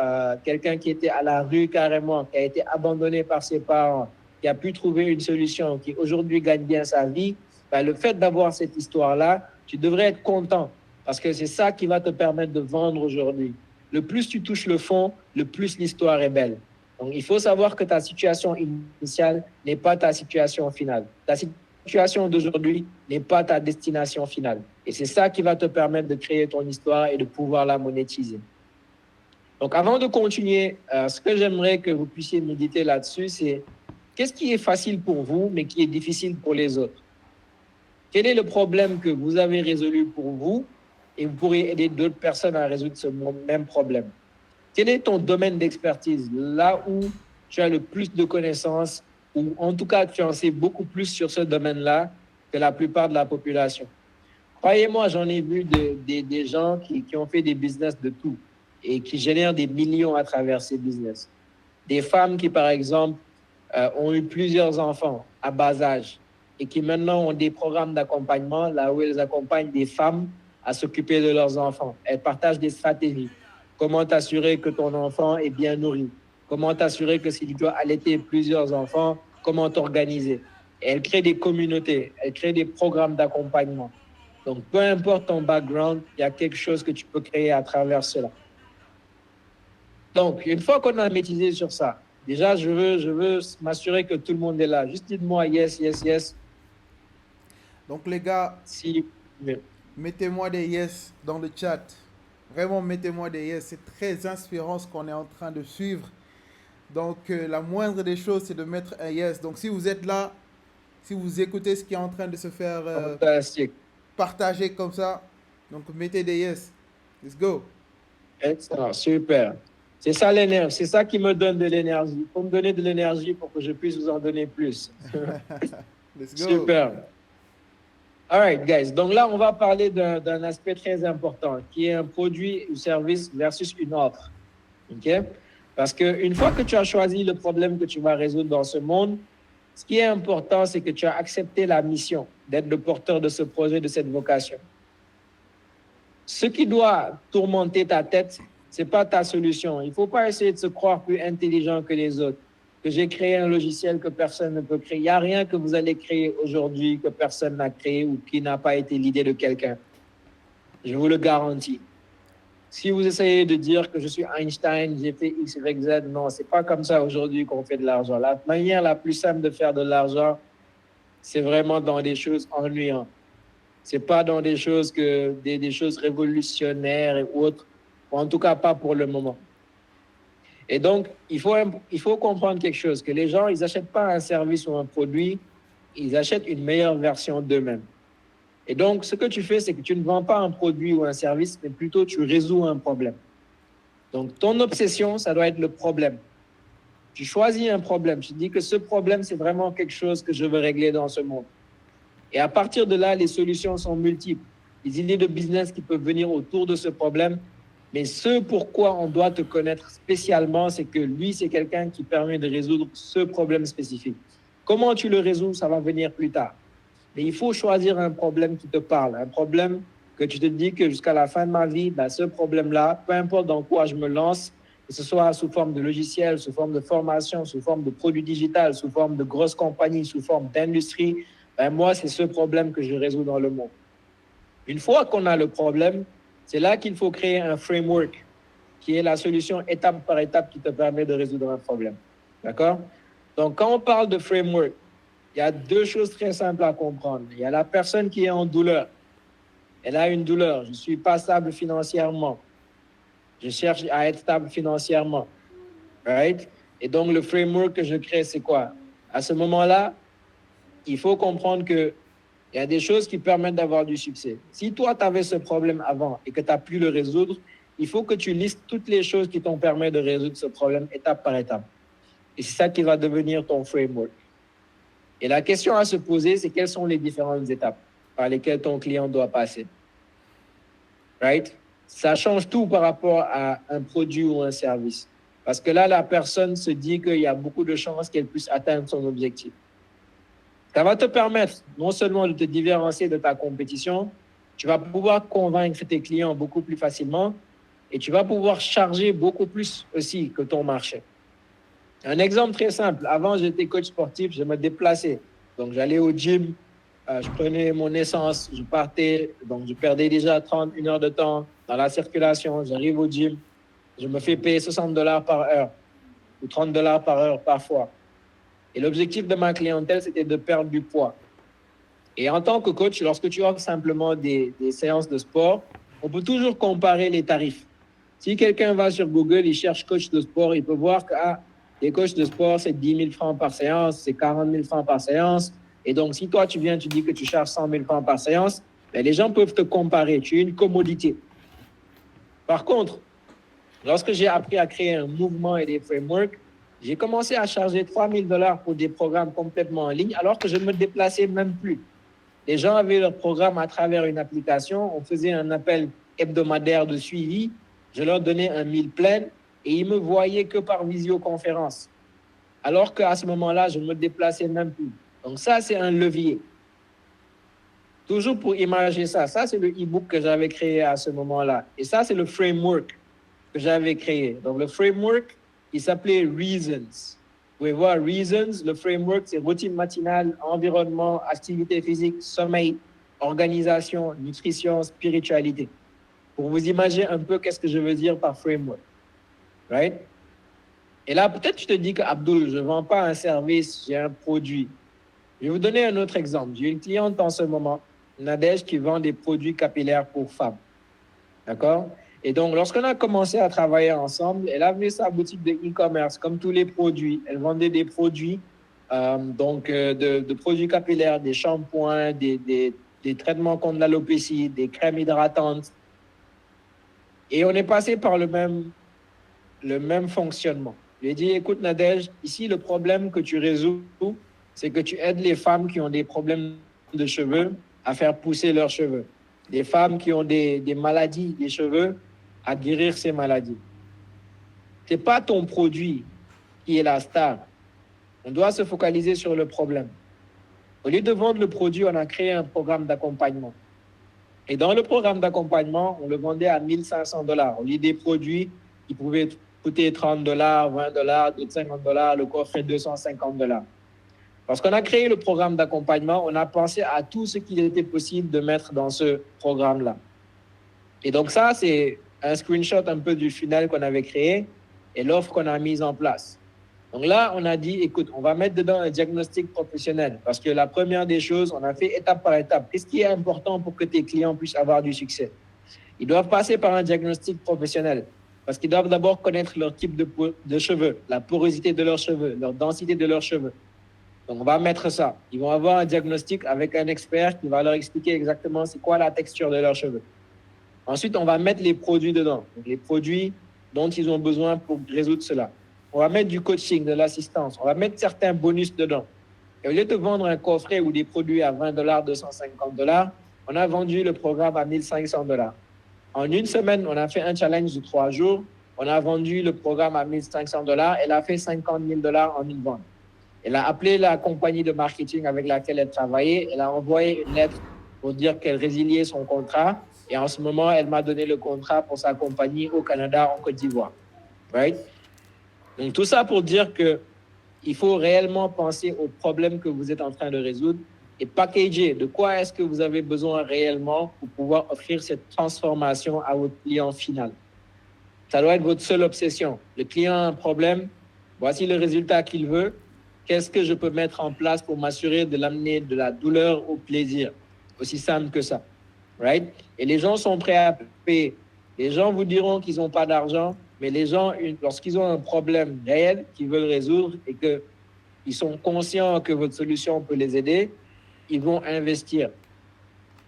quelqu'un qui était à la rue carrément, qui a été abandonné par ses parents, qui a pu trouver une solution, qui aujourd'hui gagne bien sa vie, ben, le fait d'avoir cette histoire-là, tu devrais être content parce que c'est ça qui va te permettre de vendre aujourd'hui. Le plus tu touches le fond, le plus l'histoire est belle. Donc, il faut savoir que ta situation initiale n'est pas ta situation finale. Ta situation d'aujourd'hui n'est pas ta destination finale. Et c'est ça qui va te permettre de créer ton histoire et de pouvoir la monétiser. Donc, avant de continuer, ce que j'aimerais que vous puissiez méditer là-dessus, c'est qu'est-ce qui est facile pour vous, mais qui est difficile pour les autres? Quel est le problème que vous avez résolu pour vous et vous pourriez aider d'autres personnes à résoudre ce même problème? Quel est ton domaine d'expertise, là où tu as le plus de connaissances ou en tout cas tu en sais beaucoup plus sur ce domaine-là que la plupart de la population? Croyez-moi, j'en ai vu des gens qui ont fait des business de tout et qui génèrent des millions à travers ces business. Des femmes qui, par exemple, ont eu plusieurs enfants à bas âge et qui maintenant ont des programmes d'accompagnement là où elles accompagnent des femmes à s'occuper de leurs enfants. Elles partagent des stratégies. Comment t'assurer que ton enfant est bien nourri? Comment t'assurer que si tu dois allaiter plusieurs enfants, comment t'organiser? Et elles créent des communautés, elles créent des programmes d'accompagnement. Donc, peu importe ton background, il y a quelque chose que tu peux créer à travers cela. Donc, une fois qu'on a maîtrisé sur ça, déjà, je veux m'assurer que tout le monde est là. Juste dites-moi yes, yes, yes. Donc les gars, Si, mettez-moi des yes dans le chat. Vraiment, mettez-moi des yes. C'est très inspirant ce qu'on est en train de suivre. Donc, la moindre des choses, c'est de mettre un yes. Donc, si vous êtes là, si vous écoutez ce qui est en train de se faire fantastique. partager comme ça, donc mettez des yes. Let's go. Excellent, super. C'est ça l'énergie, c'est ça qui me donne de l'énergie. Il faut me donner de l'énergie pour que je puisse vous en donner plus. Let's go. Super. All right, guys. Donc là, on va parler d'un aspect très important, qui est un produit ou service versus une offre. OK? Parce qu'une fois que tu as choisi le problème que tu vas résoudre dans ce monde, ce qui est important, c'est que tu as accepté la mission d'être le porteur de ce projet, de cette vocation. Ce qui doit tourmenter ta tête, ce n'est pas ta solution. Il ne faut pas essayer de se croire plus intelligent que les autres, que j'ai créé un logiciel que personne ne peut créer. Il n'y a rien que vous allez créer aujourd'hui que personne n'a créé ou qui n'a pas été l'idée de quelqu'un. Je vous le garantis. Si vous essayez de dire que je suis Einstein, j'ai fait X, Y, Z, non, c'est pas comme ça aujourd'hui qu'on fait de l'argent. La manière la plus simple de faire de l'argent, c'est vraiment dans des choses ennuyantes. C'est pas dans des choses des choses révolutionnaires et autres, ou en tout cas pas pour le moment. Et donc, il faut comprendre quelque chose, que les gens, ils n'achètent pas un service ou un produit, ils achètent une meilleure version d'eux-mêmes. Et donc, ce que tu fais, c'est que tu ne vends pas un produit ou un service, mais plutôt tu résous un problème. Donc, ton obsession, ça doit être le problème. Tu choisis un problème. Tu dis que ce problème, c'est vraiment quelque chose que je veux régler dans ce monde. Et à partir de là, les solutions sont multiples. Les idées de business qui peuvent venir autour de ce problème. Mais ce pourquoi on doit te connaître spécialement, c'est que lui, c'est quelqu'un qui permet de résoudre ce problème spécifique. Comment tu le résous, ça va venir plus tard. Mais il faut choisir un problème qui te parle, un problème que tu te dis que jusqu'à la fin de ma vie, ce problème-là, peu importe dans quoi je me lance, que ce soit sous forme de logiciel, sous forme de formation, sous forme de produits digital, sous forme de grosses compagnies, sous forme d'industrie, moi, c'est ce problème que je résous dans le monde. Une fois qu'on a le problème, c'est là qu'il faut créer un framework qui est la solution étape par étape qui te permet de résoudre un problème. D'accord? Donc, quand on parle de framework, il y a deux choses très simples à comprendre. Il y a la personne qui est en douleur. Elle a une douleur. Je ne suis pas stable financièrement. Je cherche à être stable financièrement. Right? Et donc, le framework que je crée, c'est quoi? À ce moment-là, il faut comprendre qu'il y a des choses qui permettent d'avoir du succès. Si toi, tu avais ce problème avant et que tu as pu le résoudre, il faut que tu listes toutes les choses qui t'ont permis de résoudre ce problème étape par étape. Et c'est ça qui va devenir ton framework. Et la question à se poser, c'est quelles sont les différentes étapes par lesquelles ton client doit passer. Right? Ça change tout par rapport à un produit ou un service. Parce que là, la personne se dit qu'il y a beaucoup de chances qu'elle puisse atteindre son objectif. Ça va te permettre non seulement de te différencier de ta compétition, tu vas pouvoir convaincre tes clients beaucoup plus facilement et tu vas pouvoir charger beaucoup plus aussi que ton marché. Un exemple très simple, avant j'étais coach sportif, je me déplaçais. Donc j'allais au gym, je prenais mon essence, je partais, donc je perdais déjà 31 heures de temps dans la circulation, j'arrive au gym, je me fais payer $60 par heure ou $30 par heure parfois. Et l'objectif de ma clientèle, c'était de perdre du poids. Et en tant que coach, lorsque tu offres simplement des séances de sport, on peut toujours comparer les tarifs. Si quelqu'un va sur Google, il cherche coach de sport, il peut voir que les coachs de sport, c'est 10 000 francs par séance, c'est 40 000 francs par séance. Et donc, si toi, tu viens, tu dis que tu charges 100 000 francs par séance, les gens peuvent te comparer. Tu es une commodité. Par contre, lorsque j'ai appris à créer un mouvement et des frameworks, j'ai commencé à charger $3 000 pour des programmes complètement en ligne, alors que je ne me déplaçais même plus. Les gens avaient leur programme à travers une application. On faisait un appel hebdomadaire de suivi. Je leur donnais un meal plan et ils me voyaient que par visioconférence. Alors qu'à ce moment-là, je ne me déplaçais même plus. Donc ça, c'est un levier. Toujours pour imaginer ça. Ça, c'est le e-book que j'avais créé à ce moment-là. Et ça, c'est le framework que j'avais créé. Donc le framework, il s'appelait Reasons. Vous pouvez voir Reasons, le framework, c'est routine matinale, environnement, activité physique, sommeil, organisation, nutrition, spiritualité. Pour vous imaginer un peu qu'est-ce que je veux dire par framework. Right? Et là, peut-être tu te dis que Abdul, je ne vends pas un service, j'ai un produit. Je vais vous donner un autre exemple. J'ai une cliente en ce moment, Nadège, qui vend des produits capillaires pour femmes. D'accord? Et donc, lorsqu'on a commencé à travailler ensemble, elle avait sa boutique de e-commerce, comme tous les produits. Elle vendait des produits, de produits capillaires, des shampoings, des traitements contre l'alopécie, des crèmes hydratantes. Et on est passé par le même fonctionnement. Je lui ai dit, écoute Nadège, ici, le problème que tu résous, c'est que tu aides les femmes qui ont des problèmes de cheveux à faire pousser leurs cheveux. Les femmes qui ont des maladies des cheveux à guérir ces maladies. Ce n'est pas ton produit qui est la star. On doit se focaliser sur le problème. Au lieu de vendre le produit, on a créé un programme d'accompagnement. Et dans le programme d'accompagnement, on le vendait à $1 500. Au lieu des produits qui pouvaient coûter $30, $20, d'autres $50, le coffret $250. Parce qu'on a créé le programme d'accompagnement, on a pensé à tout ce qu'il était possible de mettre dans ce programme-là. Et donc ça, c'est un screenshot un peu du funnel qu'on avait créé et l'offre qu'on a mise en place. Donc là, on a dit, écoute, on va mettre dedans un diagnostic professionnel parce que la première des choses, on a fait étape par étape. Qu'est-ce qui est important pour que tes clients puissent avoir du succès? Ils doivent passer par un diagnostic professionnel parce qu'ils doivent d'abord connaître leur type de cheveux, la porosité de leurs cheveux, leur densité de leurs cheveux. Donc, on va mettre ça. Ils vont avoir un diagnostic avec un expert qui va leur expliquer exactement c'est quoi la texture de leurs cheveux. Ensuite, on va mettre les produits dedans, donc les produits dont ils ont besoin pour résoudre cela. On va mettre du coaching, de l'assistance. On va mettre certains bonus dedans. Et au lieu de vendre un coffret ou des produits à $20, $250, on a vendu le programme à $1,500. En une semaine, on a fait un challenge de 3 jours. On a vendu le programme à $1,500. Elle a fait $50,000 en une vente. Elle a appelé la compagnie de marketing avec laquelle elle travaillait. Elle a envoyé une lettre pour dire qu'elle résiliait son contrat. Et en ce moment, elle m'a donné le contrat pour sa compagnie au Canada, en Côte d'Ivoire. Right? Donc, tout ça pour dire qu'il faut réellement penser aux problèmes que vous êtes en train de résoudre et packager de quoi est-ce que vous avez besoin réellement pour pouvoir offrir cette transformation à votre client final. Ça doit être votre seule obsession. Le client a un problème, voici le résultat qu'il veut. Qu'est-ce que je peux mettre en place pour m'assurer de l'amener de la douleur au plaisir? Aussi simple que ça. Right? Et les gens sont prêts à payer. Les gens vous diront qu'ils n'ont pas d'argent, mais les gens, lorsqu'ils ont un problème réel qu'ils veulent résoudre et qu'ils sont conscients que votre solution peut les aider, ils vont investir.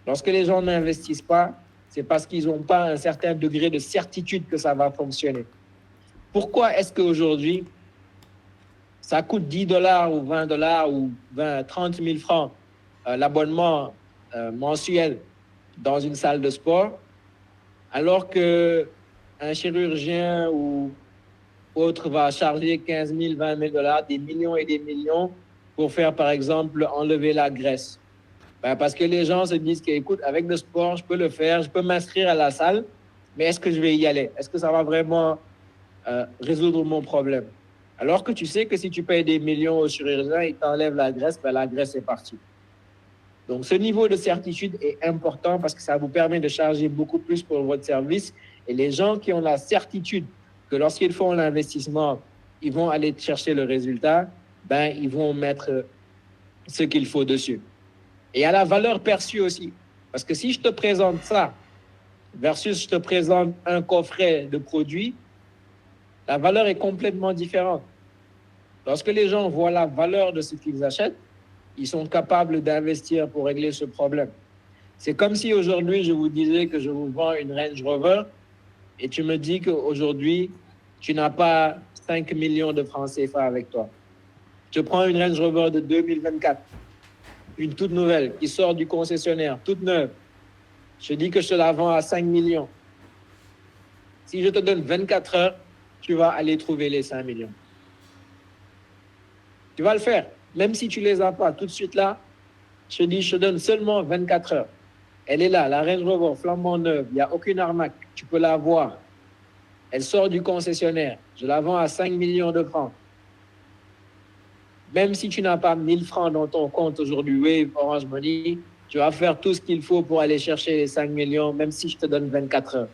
Lorsque les gens n'investissent pas, c'est parce qu'ils n'ont pas un certain degré de certitude que ça va fonctionner. Pourquoi est-ce qu'aujourd'hui, ça coûte $10 ou $20 ou 30 000 francs l'abonnement mensuel dans une salle de sport, alors qu'un chirurgien ou autre va charger 15 000, 20 000 $, des millions et des millions pour faire, par exemple, enlever la graisse? Parce que les gens se disent qu'écoute, avec le sport, je peux le faire, je peux m'inscrire à la salle, mais est-ce que je vais y aller? Est-ce que ça va vraiment résoudre mon problème? Alors que tu sais que si tu payes des millions au chirurgien, il t'enlève la graisse, la graisse est partie. Donc, ce niveau de certitude est important parce que ça vous permet de charger beaucoup plus pour votre service. Et les gens qui ont la certitude que lorsqu'ils font l'investissement, ils vont aller chercher le résultat, ils vont mettre ce qu'il faut dessus. Et à la valeur perçue aussi. Parce que si je te présente ça versus je te présente un coffret de produits, la valeur est complètement différente. Lorsque les gens voient la valeur de ce qu'ils achètent, ils sont capables d'investir pour régler ce problème. C'est comme si aujourd'hui, je vous disais que je vous vends une Range Rover et tu me dis qu'aujourd'hui, tu n'as pas 5 millions de francs CFA avec toi. Je prends une Range Rover de 2024, une toute nouvelle, qui sort du concessionnaire, toute neuve. Je dis que je te la vends à 5 millions. Si je te donne 24 heures, tu vas aller trouver les 5 millions. Tu vas le faire. Même si tu ne les as pas tout de suite là, je te dis, je te donne seulement 24 heures. Elle est là, la Range Rover, flambant neuve, il n'y a aucune arnaque, tu peux la voir. Elle sort du concessionnaire, je la vends à 5 millions de francs. Même si tu n'as pas 1000 francs dans ton compte aujourd'hui, Wave, Orange Money, tu vas faire tout ce qu'il faut pour aller chercher les 5 millions, même si je te donne 24 heures.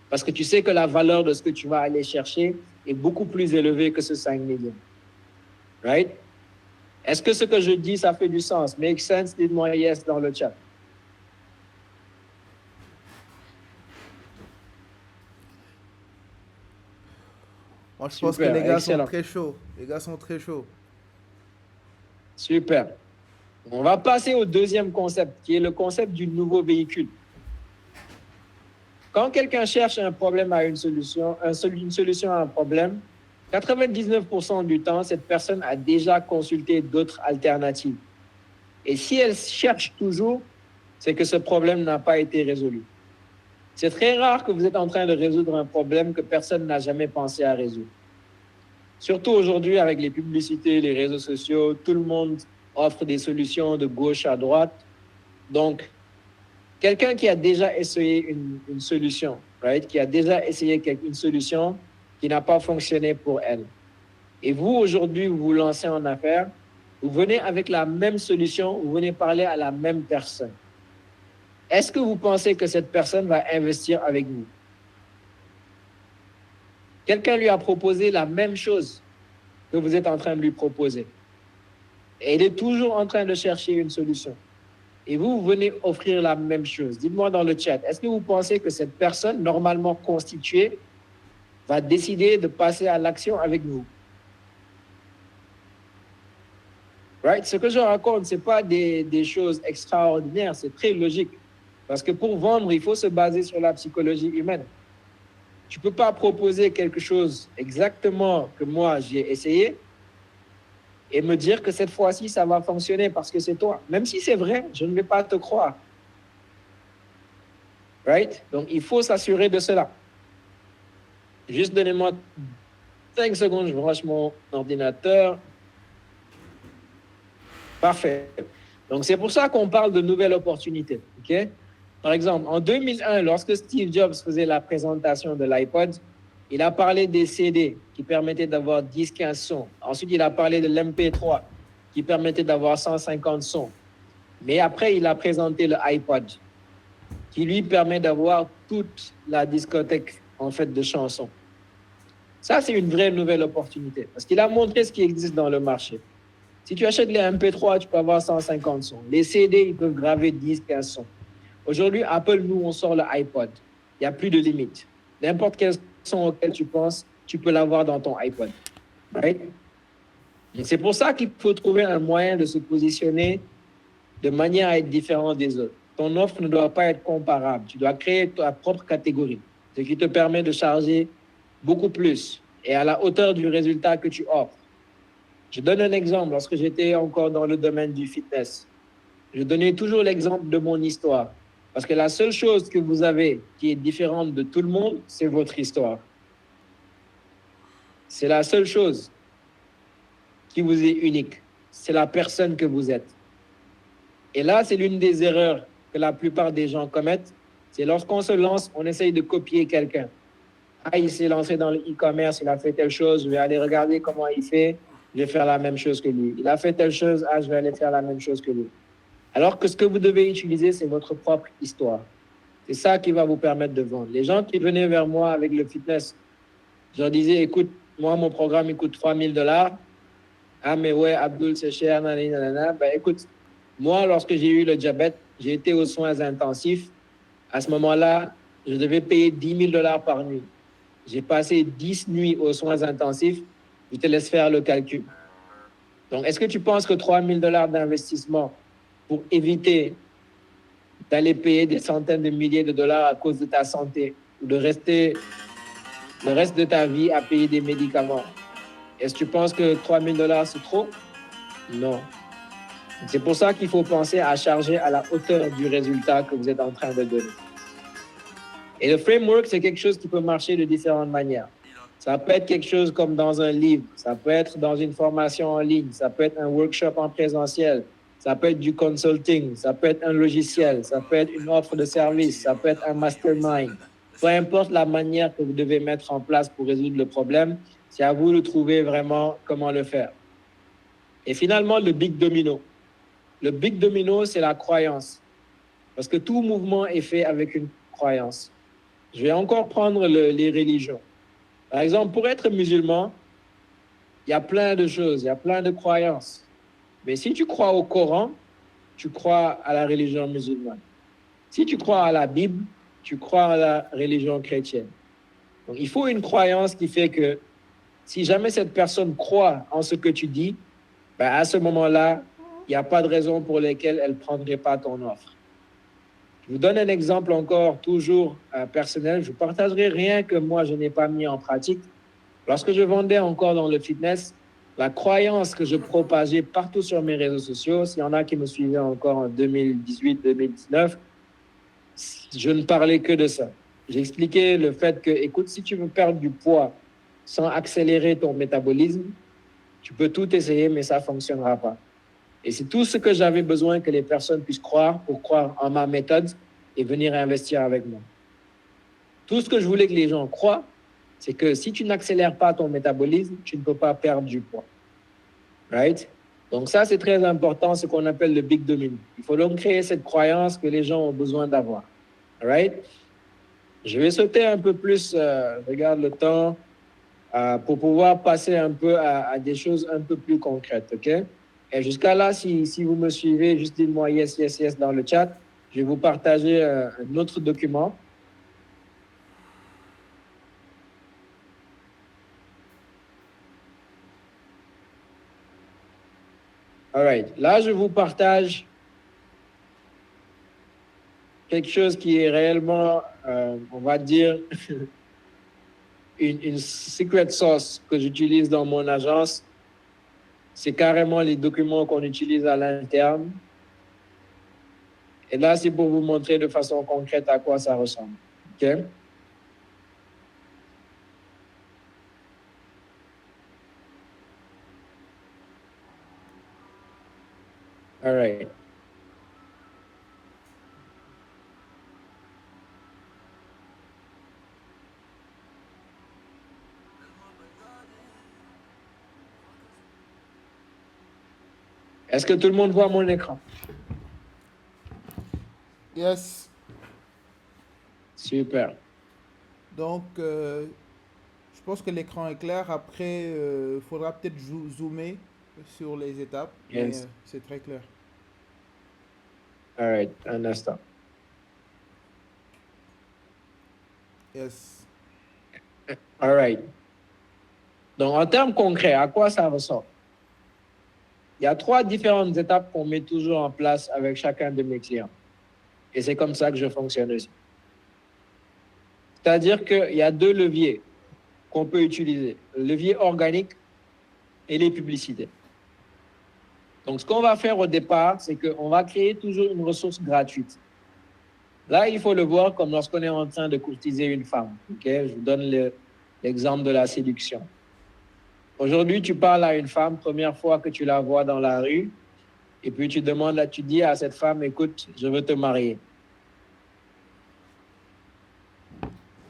Parce que tu sais que la valeur de ce que tu vas aller chercher est beaucoup plus élevée que ce 5 millions. Right? Est-ce que ce que je dis, ça fait du sens? Make sense? Dites-moi yes dans le chat. Moi, je pense que les gars sont très chauds. Les gars sont très chauds. Super. On va passer au deuxième concept, qui est le concept du nouveau véhicule. Quand quelqu'un cherche un problème à une solution à un problème, 99% du temps, cette personne a déjà consulté d'autres alternatives. Et si elle cherche toujours, c'est que ce problème n'a pas été résolu. C'est très rare que vous êtes en train de résoudre un problème que personne n'a jamais pensé à résoudre. Surtout aujourd'hui, avec les publicités, les réseaux sociaux, tout le monde offre des solutions de gauche à droite. Donc, quelqu'un qui a déjà essayé une solution, right? Qui a déjà essayé une solution qui n'a pas fonctionné pour elle. Et vous, aujourd'hui, vous vous lancez en affaires, vous venez avec la même solution, vous venez parler à la même personne. est-ce que vous pensez que cette personne va investir avec vous? Quelqu'un lui a proposé la même chose que vous êtes en train de lui proposer. Et il est toujours en train de chercher une solution. Et vous venez offrir la même chose. Dites-moi dans le chat, est-ce que vous pensez que cette personne normalement constituée va décider de passer à l'action avec vous? Right? Ce que je raconte, ce n'est pas des choses extraordinaires, c'est très logique. Parce que pour vendre, il faut se baser sur la psychologie humaine. Tu ne peux pas proposer quelque chose exactement que moi j'ai essayé et me dire que cette fois-ci, ça va fonctionner parce que c'est toi. Même si c'est vrai, je ne vais pas te croire. Right? Donc, il faut s'assurer de cela. Juste donnez-moi 5 secondes, je branche mon ordinateur. Parfait. Donc, c'est pour ça qu'on parle de nouvelles opportunités. OK? Par exemple, en 2001, lorsque Steve Jobs faisait la présentation de l'iPod, il a parlé des CD qui permettaient d'avoir 10-15 sons. Ensuite, il a parlé de l'MP3 qui permettait d'avoir 150 sons. Mais après, il a présenté le iPod qui lui permet d'avoir toute la discothèque en fait de chansons. Ça, c'est une vraie nouvelle opportunité parce qu'il a montré ce qui existe dans le marché. Si tu achètes les MP3, tu peux avoir 150 sons. Les CD, ils peuvent graver 10-15 sons. Aujourd'hui, Apple, nous, on sort le iPod. Il n'y a plus de limite. N'importe quel son auquel tu penses, tu peux l'avoir dans ton iPod. Right? Et c'est pour ça qu'il faut trouver un moyen de se positionner de manière à être différent des autres. Ton offre ne doit pas être comparable. Tu dois créer ta propre catégorie, ce qui te permet de charger beaucoup plus et à la hauteur du résultat que tu offres. Je donne un exemple. Lorsque j'étais encore dans le domaine du fitness, je donnais toujours l'exemple de mon histoire. Parce que la seule chose que vous avez qui est différente de tout le monde, c'est votre histoire. C'est la seule chose qui vous est unique. C'est la personne que vous êtes. Et là, c'est l'une des erreurs que la plupart des gens commettent. C'est lorsqu'on se lance, on essaye de copier quelqu'un. Ah, il s'est lancé dans le e-commerce, il a fait telle chose, je vais aller regarder comment il fait, je vais faire la même chose que lui. Il a fait telle chose, ah, je vais aller faire la même chose que lui. Alors que ce que vous devez utiliser, c'est votre propre histoire. C'est ça qui va vous permettre de vendre. Les gens qui venaient vers moi avec le fitness, je leur disais, écoute, moi, mon programme, il coûte 3 000 $. Ah, mais ouais, Abdul, c'est cher, nanana. Ben, écoute, moi, lorsque j'ai eu le diabète, j'ai été aux soins intensifs. À ce moment-là, je devais payer 10 000 $ par nuit. J'ai passé 10 nuits aux soins intensifs. Je te laisse faire le calcul. Donc, est-ce que tu penses que 3 000 $ d'investissement pour éviter d'aller payer des centaines de milliers de dollars à cause de ta santé ou de rester le reste de ta vie à payer des médicaments, est-ce que tu penses que 3 000 $ c'est trop? Non. C'est pour ça qu'il faut penser à charger à la hauteur du résultat que vous êtes en train de donner. Et le framework, c'est quelque chose qui peut marcher de différentes manières. Ça peut être quelque chose comme dans un livre, ça peut être dans une formation en ligne, ça peut être un workshop en présentiel, ça peut être du consulting, ça peut être un logiciel, ça peut être une offre de service, ça peut être un mastermind. Peu importe la manière que vous devez mettre en place pour résoudre le problème, c'est à vous de trouver vraiment comment le faire. Et finalement, le big domino. Le big domino, c'est la croyance. Parce que tout mouvement est fait avec une croyance. Je vais encore prendre les religions. Par exemple, pour être musulman, il y a plein de choses, il y a plein de croyances. Mais si tu crois au Coran, tu crois à la religion musulmane. Si tu crois à la Bible, tu crois à la religion chrétienne. Donc, il faut une croyance qui fait que si jamais cette personne croit en ce que tu dis, ben à ce moment-là, il n'y a pas de raison pour laquelle elle ne prendrait pas ton offre. Je vous donne un exemple encore, toujours personnel. Je ne partagerai rien que moi, je n'ai pas mis en pratique. Lorsque je vendais encore dans le fitness, la croyance que je propageais partout sur mes réseaux sociaux, s'il y en a qui me suivaient encore en 2018-2019, je ne parlais que de ça. J'expliquais le fait que, écoute, si tu veux perdre du poids sans accélérer ton métabolisme, tu peux tout essayer, mais ça ne fonctionnera pas. Et c'est tout ce que j'avais besoin que les personnes puissent croire pour croire en ma méthode et venir investir avec moi. Tout ce que je voulais que les gens croient, c'est que si tu n'accélères pas ton métabolisme, tu ne peux pas perdre du poids. Right? Donc ça, c'est très important, ce qu'on appelle le big domino. Il faut donc créer cette croyance que les gens ont besoin d'avoir. All right? Je vais sauter un peu plus, regarde le temps, pour pouvoir passer un peu à des choses un peu plus concrètes, OK? Et jusqu'à là, si vous me suivez, juste dites-moi yes, yes, yes dans le chat. Je vais vous partager un autre document. All right. Là, je vous partage quelque chose qui est réellement, on va dire, une secret sauce que j'utilise dans mon agence. C'est carrément les documents qu'on utilise à l'interne. Et là, c'est pour vous montrer de façon concrète à quoi ça ressemble. OK? All right. Est-ce que tout le monde voit mon écran? Yes. Super. Donc, je pense que l'écran est clair. Après, il faudra peut-être zoomer sur les étapes. Yes. Mais c'est très clair. All right. Un instant. Yes. All right. Donc, en termes concrets, à quoi ça ressemble? Il y a 3 différentes étapes qu'on met toujours en place avec chacun de mes clients. Et c'est comme ça que je fonctionne aussi. C'est-à-dire qu'il y a 2 leviers qu'on peut utiliser. Le levier organique et les publicités. Donc, ce qu'on va faire au départ, c'est qu'on va créer toujours une ressource gratuite. Là, il faut le voir comme lorsqu'on est en train de courtiser une femme. Okay? Je vous donne l'exemple de la séduction. Aujourd'hui, tu parles à une femme, première fois que tu la vois dans la rue, et puis tu dis à cette femme, écoute, je veux te marier.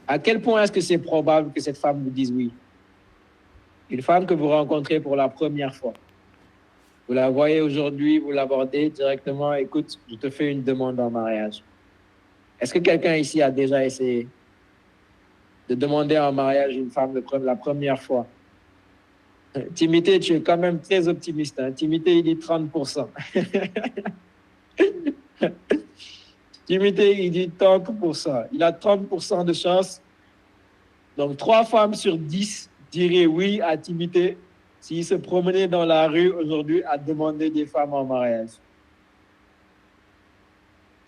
À quel point est-ce que c'est probable que cette femme vous dise oui? Une femme que vous rencontrez pour la première fois. Vous la voyez aujourd'hui, vous l'abordez directement, écoute, je te fais une demande en mariage. Est-ce que quelqu'un ici a déjà essayé de demander en mariage une femme la première fois? Timité, tu es quand même très optimiste. Hein? Timité, il dit 30%. Timité, il dit 30%. Il a 30% de chance. Donc, 3 femmes sur 10 diraient oui à Timité s'il se promenait dans la rue aujourd'hui à demander des femmes en mariage.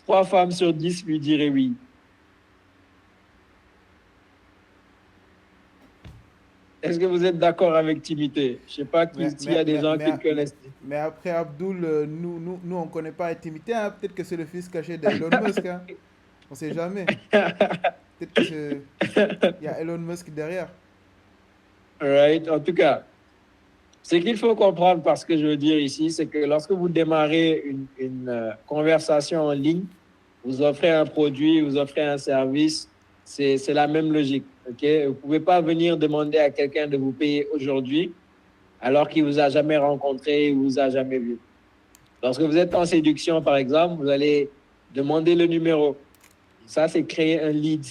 3 femmes sur 10 lui diraient oui. Est-ce que vous êtes d'accord avec Timité? Je ne sais pas s'il y a des gens qui le connaissent. Mais après, Abdoul, nous on ne connaît pas Timité. Hein? Peut-être que c'est le fils caché d'Elon Musk. Hein? On ne sait jamais. Peut-être qu'il y a Elon Musk derrière. Right. En tout cas, ce qu'il faut comprendre par ce que je veux dire ici, c'est que lorsque vous démarrez une conversation en ligne, vous offrez un produit, vous offrez un service, c'est la même logique. Okay? Vous ne pouvez pas venir demander à quelqu'un de vous payer aujourd'hui alors qu'il ne vous a jamais rencontré ou vous a jamais vu. Lorsque vous êtes en séduction, par exemple, vous allez demander le numéro. Ça, c'est créer un lead.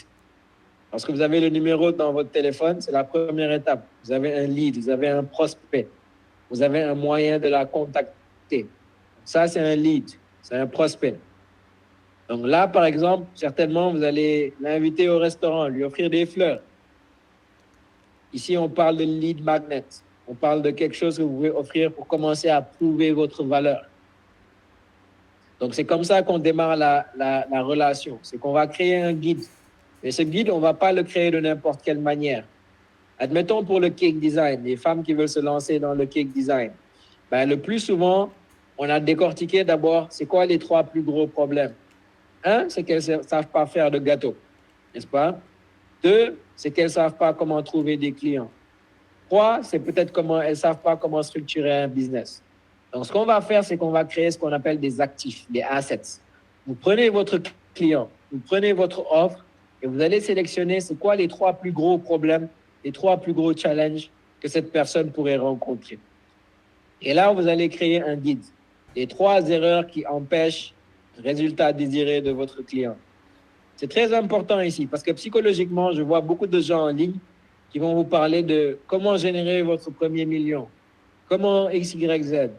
Lorsque vous avez le numéro dans votre téléphone, c'est la première étape. Vous avez un lead, vous avez un prospect. Vous avez un moyen de la contacter. Ça, c'est un lead, c'est un prospect. Donc là, par exemple, certainement, vous allez l'inviter au restaurant, lui offrir des fleurs. Ici, on parle de lead magnet. On parle de quelque chose que vous pouvez offrir pour commencer à prouver votre valeur. Donc, c'est comme ça qu'on démarre la relation. C'est qu'on va créer un guide. Et ce guide, on ne va pas le créer de n'importe quelle manière. Admettons pour le cake design, les femmes qui veulent se lancer dans le cake design. Ben, le plus souvent, on a décortiqué d'abord, c'est quoi les 3 plus gros problèmes? 1, c'est qu'elles ne savent pas faire de gâteau, n'est-ce pas? 2, c'est qu'elles ne savent pas comment trouver des clients. 3, c'est peut-être elles ne savent pas comment structurer un business. Donc, ce qu'on va faire, c'est qu'on va créer ce qu'on appelle des actifs, des assets. Vous prenez votre client, vous prenez votre offre et vous allez sélectionner c'est quoi les 3 plus gros problèmes, les 3 plus gros challenges que cette personne pourrait rencontrer. Et là, vous allez créer un guide. Les 3 erreurs qui empêchent le résultat désiré de votre client. C'est très important ici parce que psychologiquement, je vois beaucoup de gens en ligne qui vont vous parler de comment générer votre premier million, comment X, Y, Z.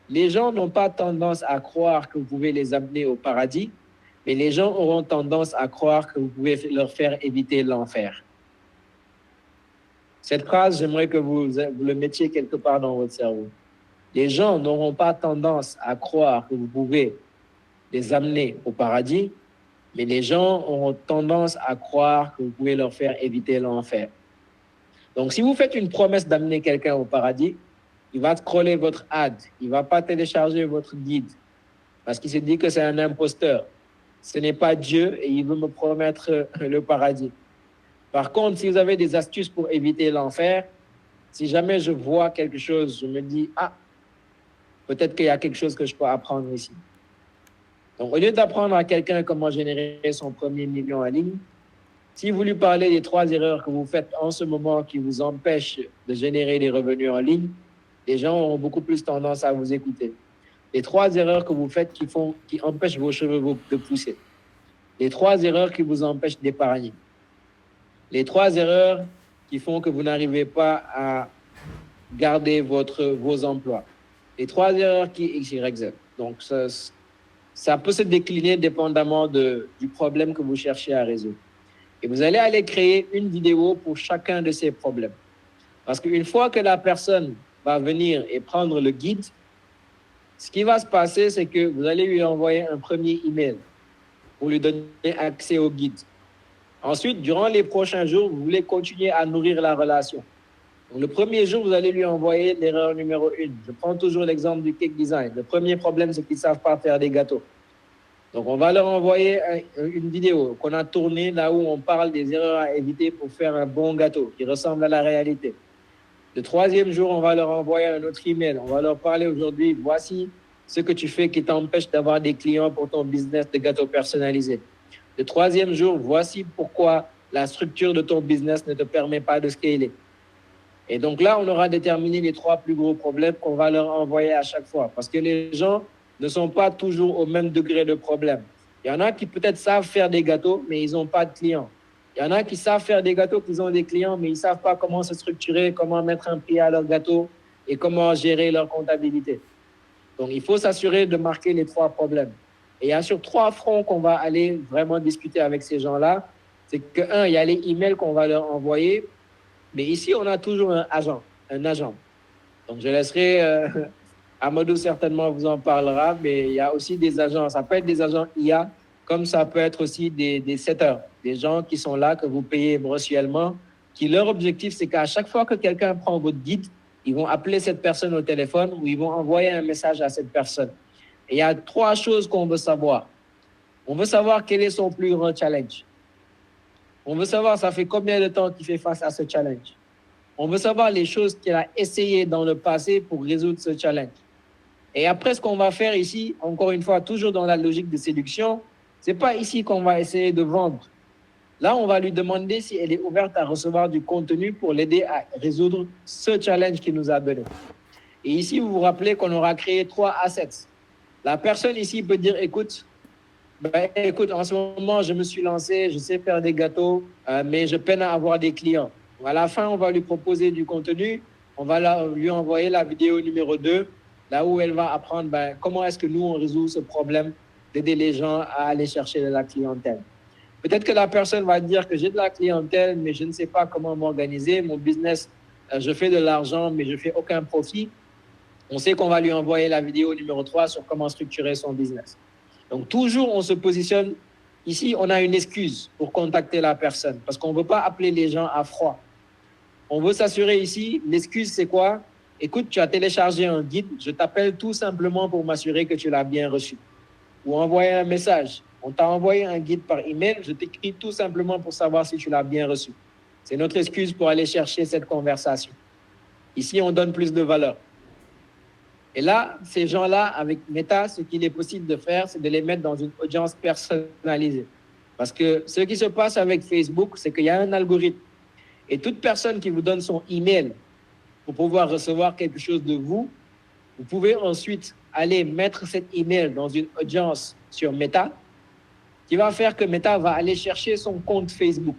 Les gens n'ont pas tendance à croire que vous pouvez les amener au paradis, mais les gens auront tendance à croire que vous pouvez leur faire éviter l'enfer. Cette phrase, j'aimerais que vous le mettiez quelque part dans votre cerveau. Les gens n'auront pas tendance à croire que vous pouvez les amener au paradis, mais les gens auront tendance à croire que vous pouvez leur faire éviter l'enfer. Donc, si vous faites une promesse d'amener quelqu'un au paradis, il va scroller votre ad, il ne va pas télécharger votre guide parce qu'il se dit que c'est un imposteur. Ce n'est pas Dieu et il veut me promettre le paradis. Par contre, si vous avez des astuces pour éviter l'enfer, si jamais je vois quelque chose, je me dis, ah, peut-être qu'il y a quelque chose que je peux apprendre ici. Donc, au lieu d'apprendre à quelqu'un comment générer son premier million en ligne, si vous lui parlez des 3 erreurs que vous faites en ce moment qui vous empêchent de générer des revenus en ligne, les gens auront beaucoup plus tendance à vous écouter. Les 3 erreurs que vous faites qui empêchent vos cheveux de pousser. Les 3 erreurs qui vous empêchent d'épargner. Les 3 erreurs qui font que vous n'arrivez pas à garder vos emplois. Les 3 erreurs qui X, Y, Z. Donc, ça peut se décliner dépendamment du problème que vous cherchez à résoudre. Et vous allez aller créer une vidéo pour chacun de ces problèmes. Parce qu'une fois que la personne va venir et prendre le guide, ce qui va se passer, c'est que vous allez lui envoyer un premier email pour lui donner accès au guide. Ensuite, durant les prochains jours, vous voulez continuer à nourrir la relation. Donc, le premier jour, vous allez lui envoyer l'erreur numéro 1. Je prends toujours l'exemple du cake design. Le premier problème, c'est qu'ils ne savent pas faire des gâteaux. Donc, on va leur envoyer une vidéo qu'on a tournée là où on parle des erreurs à éviter pour faire un bon gâteau qui ressemble à la réalité. Le 3e jour, on va leur envoyer un autre email. On va leur parler aujourd'hui, voici ce que tu fais qui t'empêche d'avoir des clients pour ton business de gâteaux personnalisés. Le 3e jour, voici pourquoi la structure de ton business ne te permet pas de scaler. Et donc là, on aura déterminé les 3 plus gros problèmes qu'on va leur envoyer à chaque fois. Parce que les gens ne sont pas toujours au même degré de problème. Il y en a qui peut-être savent faire des gâteaux, mais ils n'ont pas de clients. Il y en a qui savent faire des gâteaux, qui ont des clients, mais ils ne savent pas comment se structurer, comment mettre un prix à leur gâteau et comment gérer leur comptabilité. Donc, il faut s'assurer de marquer les 3 problèmes. Et il y a sur 3 fronts qu'on va aller vraiment discuter avec ces gens-là. C'est que, il y a les emails qu'on va leur envoyer, mais ici, on a toujours un agent. Donc, je laisserai... Amadou certainement vous en parlera, mais il y a aussi des agents. Ça peut être des agents IA, comme ça peut être aussi des setters, des gens qui sont là, que vous payez mensuellement, qui leur objectif, c'est qu'à chaque fois que quelqu'un prend votre guide, ils vont appeler cette personne au téléphone ou ils vont envoyer un message à cette personne. Et il y a 3 choses qu'on veut savoir. On veut savoir quel est son plus grand challenge. On veut savoir ça fait combien de temps qu'il fait face à ce challenge. On veut savoir les choses qu'il a essayé dans le passé pour résoudre ce challenge. Et après, ce qu'on va faire ici, encore une fois, toujours dans la logique de séduction, ce n'est pas ici qu'on va essayer de vendre. Là, on va lui demander si elle est ouverte à recevoir du contenu pour l'aider à résoudre ce challenge qu'il nous a donné. Et ici, vous vous rappelez qu'on aura créé 3 assets. La personne ici peut dire, écoute, en ce moment, je me suis lancé, je sais faire des gâteaux, mais je peine à avoir des clients. À la fin, on va lui proposer du contenu. On va lui envoyer la vidéo numéro 2, là où elle va apprendre comment est-ce que nous, on résout ce problème d'aider les gens à aller chercher de la clientèle. Peut-être que la personne va dire que j'ai de la clientèle, mais je ne sais pas comment m'organiser. Mon business, je fais de l'argent, mais je ne fais aucun profit. On sait qu'on va lui envoyer la vidéo numéro 3 sur comment structurer son business. Donc, toujours, on se positionne. Ici, on a une excuse pour contacter la personne parce qu'on ne veut pas appeler les gens à froid. On veut s'assurer ici, l'excuse, c'est quoi? Écoute, tu as téléchargé un guide, je t'appelle tout simplement pour m'assurer que tu l'as bien reçu. Ou envoyer un message. On t'a envoyé un guide par email, je t'écris tout simplement pour savoir si tu l'as bien reçu. C'est notre excuse pour aller chercher cette conversation. Ici, on donne plus de valeur. Et là, ces gens-là, avec Meta, ce qu'il est possible de faire, c'est de les mettre dans une audience personnalisée. Parce que ce qui se passe avec Facebook, c'est qu'il y a un algorithme. Et toute personne qui vous donne son email pour pouvoir recevoir quelque chose de vous, Vous pouvez ensuite aller mettre cet email dans une audience sur Meta, qui va faire que Meta va aller chercher son compte Facebook.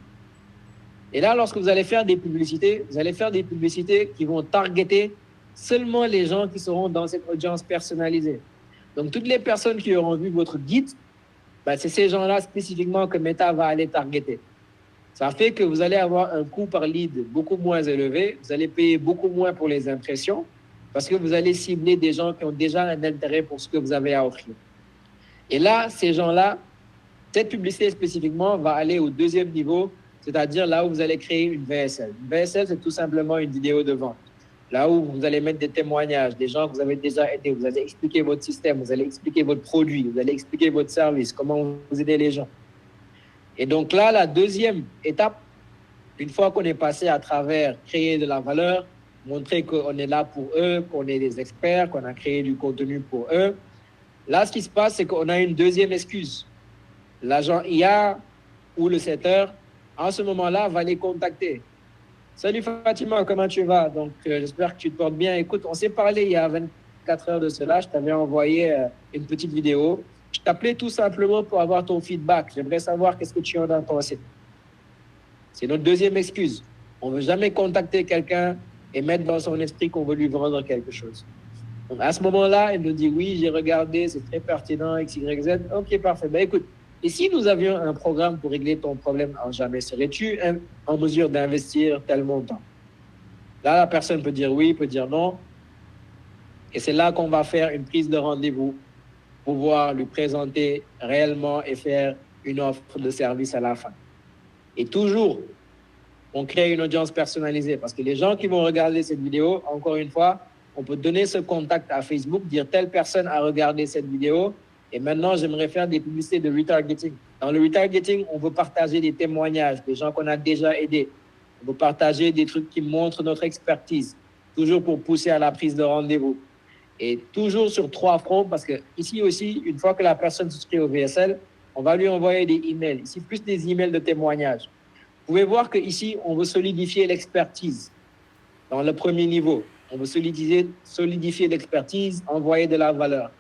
Et là, lorsque vous allez faire des publicités, vous allez faire des publicités qui vont targeter seulement les gens qui seront dans cette audience personnalisée. Donc, toutes les personnes qui auront vu votre guide, c'est ces gens-là spécifiquement que Meta va aller targeter. Ça fait que vous allez avoir un coût par lead beaucoup moins élevé, vous allez payer beaucoup moins pour les impressions, parce que vous allez cibler des gens qui ont déjà un intérêt pour ce que vous avez à offrir. Et là, ces gens-là, cette publicité spécifiquement va aller au deuxième niveau, c'est-à-dire là où vous allez créer une VSL. Une VSL, c'est tout simplement une vidéo de vente. Là où vous allez mettre des témoignages, des gens que vous avez déjà aidés, vous allez expliquer votre système, vous allez expliquer votre produit, vous allez expliquer votre service, comment vous aidez les gens. Et donc là, la deuxième étape, une fois qu'on est passé à travers créer de la valeur, montrer qu'on est là pour eux, qu'on est des experts, qu'on a créé du contenu pour eux, là, ce qui se passe, c'est qu'on a une deuxième excuse. L'agent IA ou le setter, en ce moment-là, va les contacter. Salut Fatima, comment tu vas? Donc, j'espère que tu te portes bien. Écoute, on s'est parlé il y a 24 heures de cela. Je t'avais envoyé une petite vidéo. Je t'appelais tout simplement pour avoir ton feedback. J'aimerais savoir qu'est-ce que tu en as pensé. C'est notre deuxième excuse. On ne veut jamais contacter quelqu'un et mettre dans son esprit qu'on veut lui vendre quelque chose. Donc, à ce moment-là, il nous dit oui, j'ai regardé, c'est très pertinent, X, Y, Z. Ok, parfait. Écoute, et si nous avions un programme pour régler ton problème en jamais, serais-tu en mesure d'investir tel montant? Là, la personne peut dire oui, peut dire non. Et c'est là qu'on va faire une prise de rendez-vous pour pouvoir lui présenter réellement et faire une offre de service à la fin. Et toujours, on crée une audience personnalisée parce que les gens qui vont regarder cette vidéo, encore une fois, on peut donner ce contact à Facebook, dire telle personne a regardé cette vidéo et maintenant j'aimerais faire des publicités de retargeting. Dans le retargeting, on veut partager des témoignages, des gens qu'on a déjà aidés. On veut partager des trucs qui montrent notre expertise, toujours pour pousser à la prise de rendez-vous. Et toujours sur 3 fronts, parce que ici aussi, une fois que la personne souscrit au VSL, on va lui envoyer des emails. Ici, plus des emails de témoignages. Vous pouvez voir qu'ici, on veut solidifier l'expertise dans le premier niveau. On veut solidifier l'expertise, envoyer de la valeur.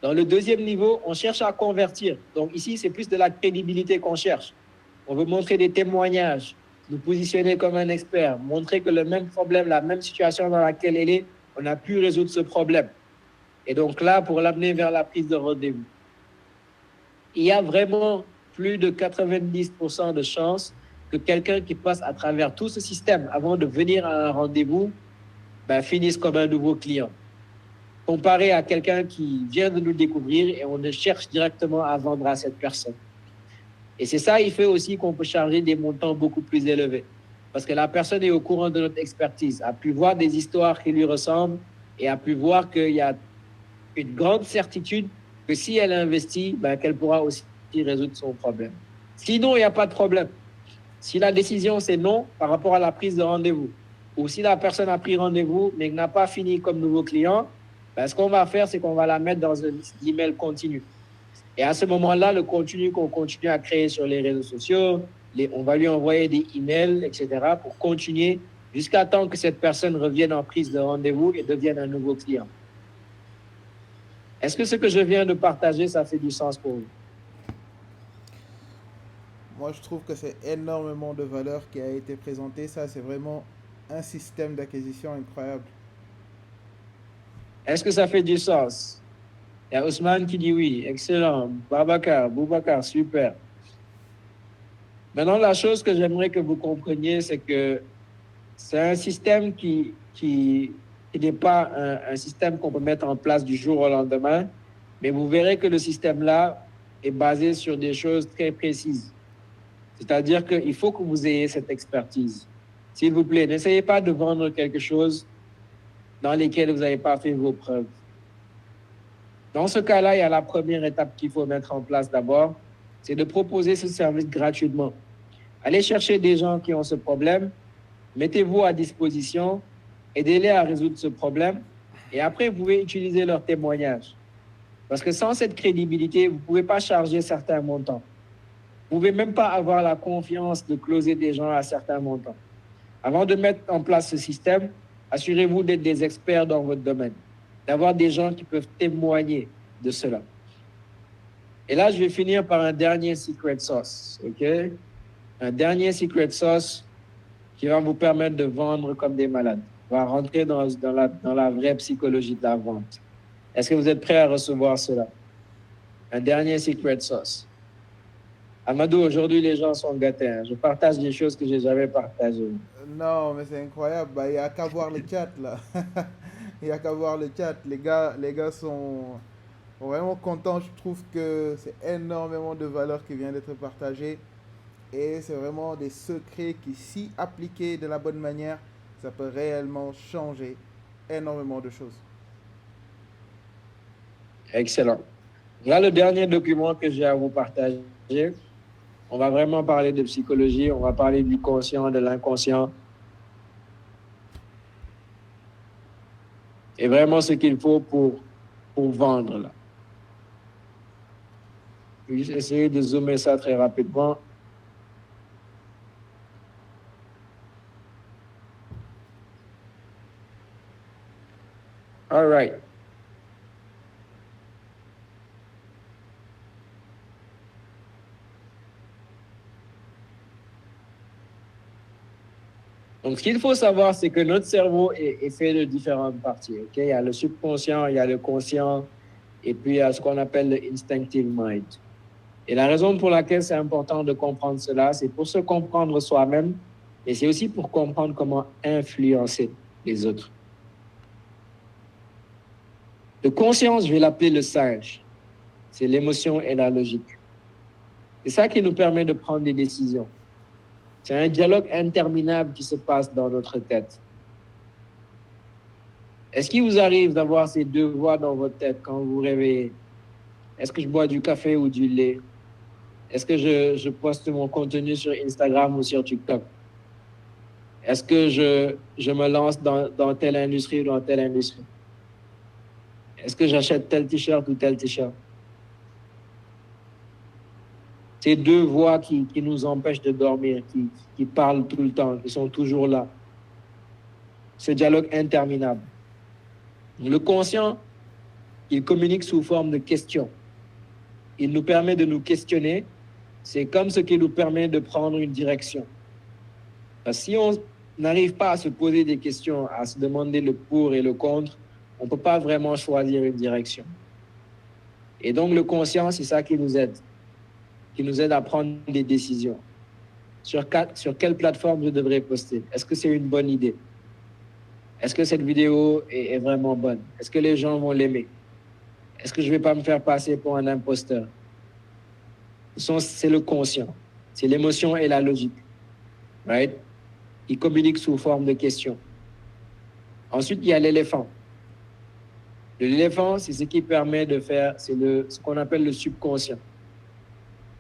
Dans le deuxième niveau, on cherche à convertir. Donc ici, c'est plus de la crédibilité qu'on cherche. On veut montrer des témoignages, nous positionner comme un expert, montrer que le même problème, la même situation dans laquelle elle est, on a pu résoudre ce problème. Et donc là, pour l'amener vers la prise de rendez-vous, il y a vraiment plus de 90% de chances que quelqu'un qui passe à travers tout ce système avant de venir à un rendez-vous finisse comme un nouveau client. Comparé à quelqu'un qui vient de nous découvrir et on ne cherche directement à vendre à cette personne. Et c'est ça, il fait aussi qu'on peut charger des montants beaucoup plus élevés. Parce que la personne est au courant de notre expertise, a pu voir des histoires qui lui ressemblent et a pu voir qu'il y a une grande certitude que si elle investit, qu'elle pourra aussi résoudre son problème. Sinon, il n'y a pas de problème. Si la décision, c'est non par rapport à la prise de rendez-vous, ou si la personne a pris rendez-vous mais n'a pas fini comme nouveau client, ce qu'on va faire, c'est qu'on va la mettre dans un email continu. Et à ce moment-là, le contenu qu'on continue à créer sur les réseaux sociaux, on va lui envoyer des emails, etc., pour continuer jusqu'à temps que cette personne revienne en prise de rendez-vous et devienne un nouveau client. Est-ce que ce que je viens de partager, ça fait du sens pour vous? Moi, je trouve que c'est énormément de valeur qui a été présentée. Ça, c'est vraiment un système d'acquisition incroyable. Est-ce que ça fait du sens? Il y a Ousmane qui dit oui. Excellent. Boubacar, super. Maintenant, la chose que j'aimerais que vous compreniez, c'est que c'est un système qui n'est pas un système qu'on peut mettre en place du jour au lendemain, mais vous verrez que le système-là est basé sur des choses très précises. C'est-à-dire qu'il faut que vous ayez cette expertise. S'il vous plaît, n'essayez pas de vendre quelque chose dans lequel vous n'avez pas fait vos preuves. Dans ce cas-là, il y a la première étape qu'il faut mettre en place d'abord, c'est de proposer ce service gratuitement. Allez chercher des gens qui ont ce problème, mettez-vous à disposition, aidez-les à résoudre ce problème, et après, vous pouvez utiliser leurs témoignages. Parce que sans cette crédibilité, vous ne pouvez pas charger certains montants. Vous ne pouvez même pas avoir la confiance de closer des gens à certains montants. Avant de mettre en place ce système, assurez-vous d'être des experts dans votre domaine. d'avoir des gens qui peuvent témoigner de cela. Et là, je vais finir par un dernier secret sauce, OK? Un dernier secret sauce qui va vous permettre de vendre comme des malades. On va rentrer dans la vraie psychologie de la vente. Est-ce que vous êtes prêts à recevoir cela? Un dernier secret sauce. Amadou, aujourd'hui, les gens sont gâtés. Hein. Je partage des choses que je n'ai jamais partagées. Non, mais c'est incroyable. Bah, il n'y a qu'à voir le chat là. Il n'y a qu'à voir le chat. Les gars sont vraiment contents. Je trouve que c'est énormément de valeur qui vient d'être partagée. Et c'est vraiment des secrets qui, si appliqués de la bonne manière, ça peut réellement changer énormément de choses. Excellent. Là, le dernier document que j'ai à vous partager, on va vraiment parler de psychologie, on va parler du conscient, de l'inconscient. Et vraiment ce qu'il faut pour vendre. Là. Je vais essayer de zoomer ça très rapidement. All right. Donc, ce qu'il faut savoir, c'est que notre cerveau est fait de différentes parties. Okay? Il y a le subconscient, il y a le conscient, et puis il y a ce qu'on appelle le instinctive mind. Et la raison pour laquelle c'est important de comprendre cela, c'est pour se comprendre soi-même, et c'est aussi pour comprendre comment influencer les autres. Le conscience, je vais l'appeler le sage. C'est l'émotion et la logique. C'est ça qui nous permet de prendre des décisions. C'est un dialogue interminable qui se passe dans notre tête. Est-ce qu'il vous arrive d'avoir ces deux voix dans votre tête quand vous vous réveillez? Est-ce que je bois du café ou du lait? Est-ce que je poste mon contenu sur Instagram ou sur TikTok? Est-ce que je me lance dans telle industrie ou dans telle industrie? Est-ce que j'achète tel t-shirt ou tel t-shirt? Ces deux voix qui nous empêchent de dormir, qui parlent tout le temps, qui sont toujours là. Ce dialogue interminable. Le conscient, il communique sous forme de questions. Il nous permet de nous questionner. C'est comme ce qui nous permet de prendre une direction. Parce que si on n'arrive pas à se poser des questions, à se demander le pour et le contre, on ne peut pas vraiment choisir une direction. Et donc le conscient, c'est ça qui nous aide à prendre des décisions. Sur quelle plateforme je devrais poster? Est-ce que c'est une bonne idée? Est-ce que cette vidéo est vraiment bonne? Est-ce que les gens vont l'aimer? Est-ce que je ne vais pas me faire passer pour un imposteur? C'est le conscient. C'est l'émotion et la logique. Right? Il communique sous forme de questions. Ensuite, il y a l'éléphant. L'éléphant, c'est ce qui permet de faire, c'est ce qu'on appelle le subconscient.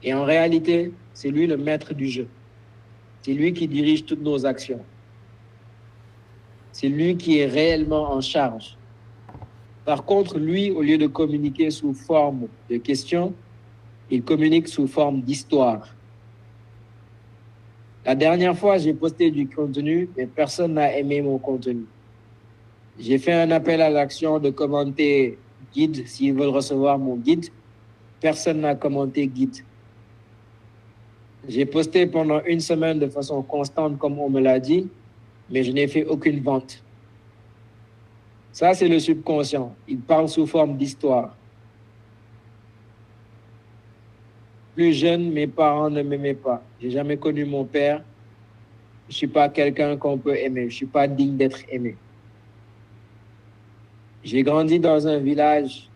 Et en réalité, c'est lui le maître du jeu. C'est lui qui dirige toutes nos actions. C'est lui qui est réellement en charge. Par contre, lui, au lieu de communiquer sous forme de questions, il communique sous forme d'histoire. La dernière fois, j'ai posté du contenu, mais personne n'a aimé mon contenu. J'ai fait un appel à l'action de commenter guide s'ils veulent recevoir mon guide. Personne n'a commenté guide. J'ai posté pendant une semaine de façon constante, comme on me l'a dit, mais je n'ai fait aucune vente. Ça, c'est le subconscient. Il parle sous forme d'histoire. Plus jeune, mes parents ne m'aimaient pas. Je n'ai jamais connu mon père. Je ne suis pas quelqu'un qu'on peut aimer. Je ne suis pas digne d'être aimé. J'ai grandi dans un village.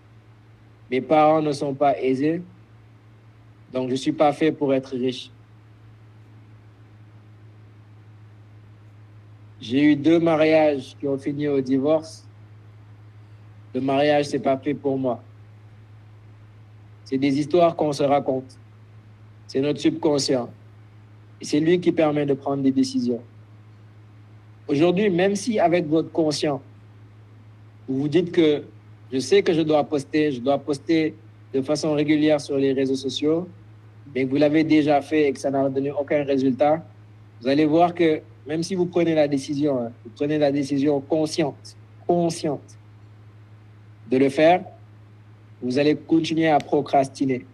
Mes parents ne sont pas aisés. Donc, je ne suis pas fait pour être riche. J'ai eu 2 mariages qui ont fini au divorce. Le mariage, ce n'est pas fait pour moi. C'est des histoires qu'on se raconte. C'est notre subconscient. Et c'est lui qui permet de prendre des décisions. Aujourd'hui, même si avec votre conscient, vous vous dites que je sais que je dois poster de façon régulière sur les réseaux sociaux, mais que vous l'avez déjà fait et que ça n'a donné aucun résultat, vous allez voir que même si vous prenez la décision, vous prenez la décision consciente, de le faire, vous allez continuer à procrastiner.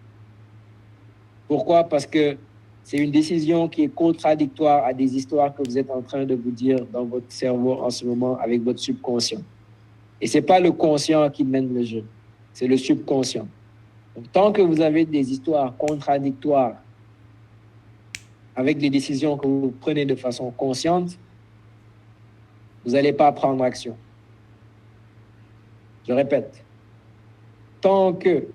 Pourquoi? Parce que c'est une décision qui est contradictoire à des histoires que vous êtes en train de vous dire dans votre cerveau en ce moment avec votre subconscient. Et ce n'est pas le conscient qui mène le jeu, c'est le subconscient. Donc, tant que vous avez des histoires contradictoires avec des décisions que vous prenez de façon consciente, vous n'allez pas prendre action. Je répète, tant que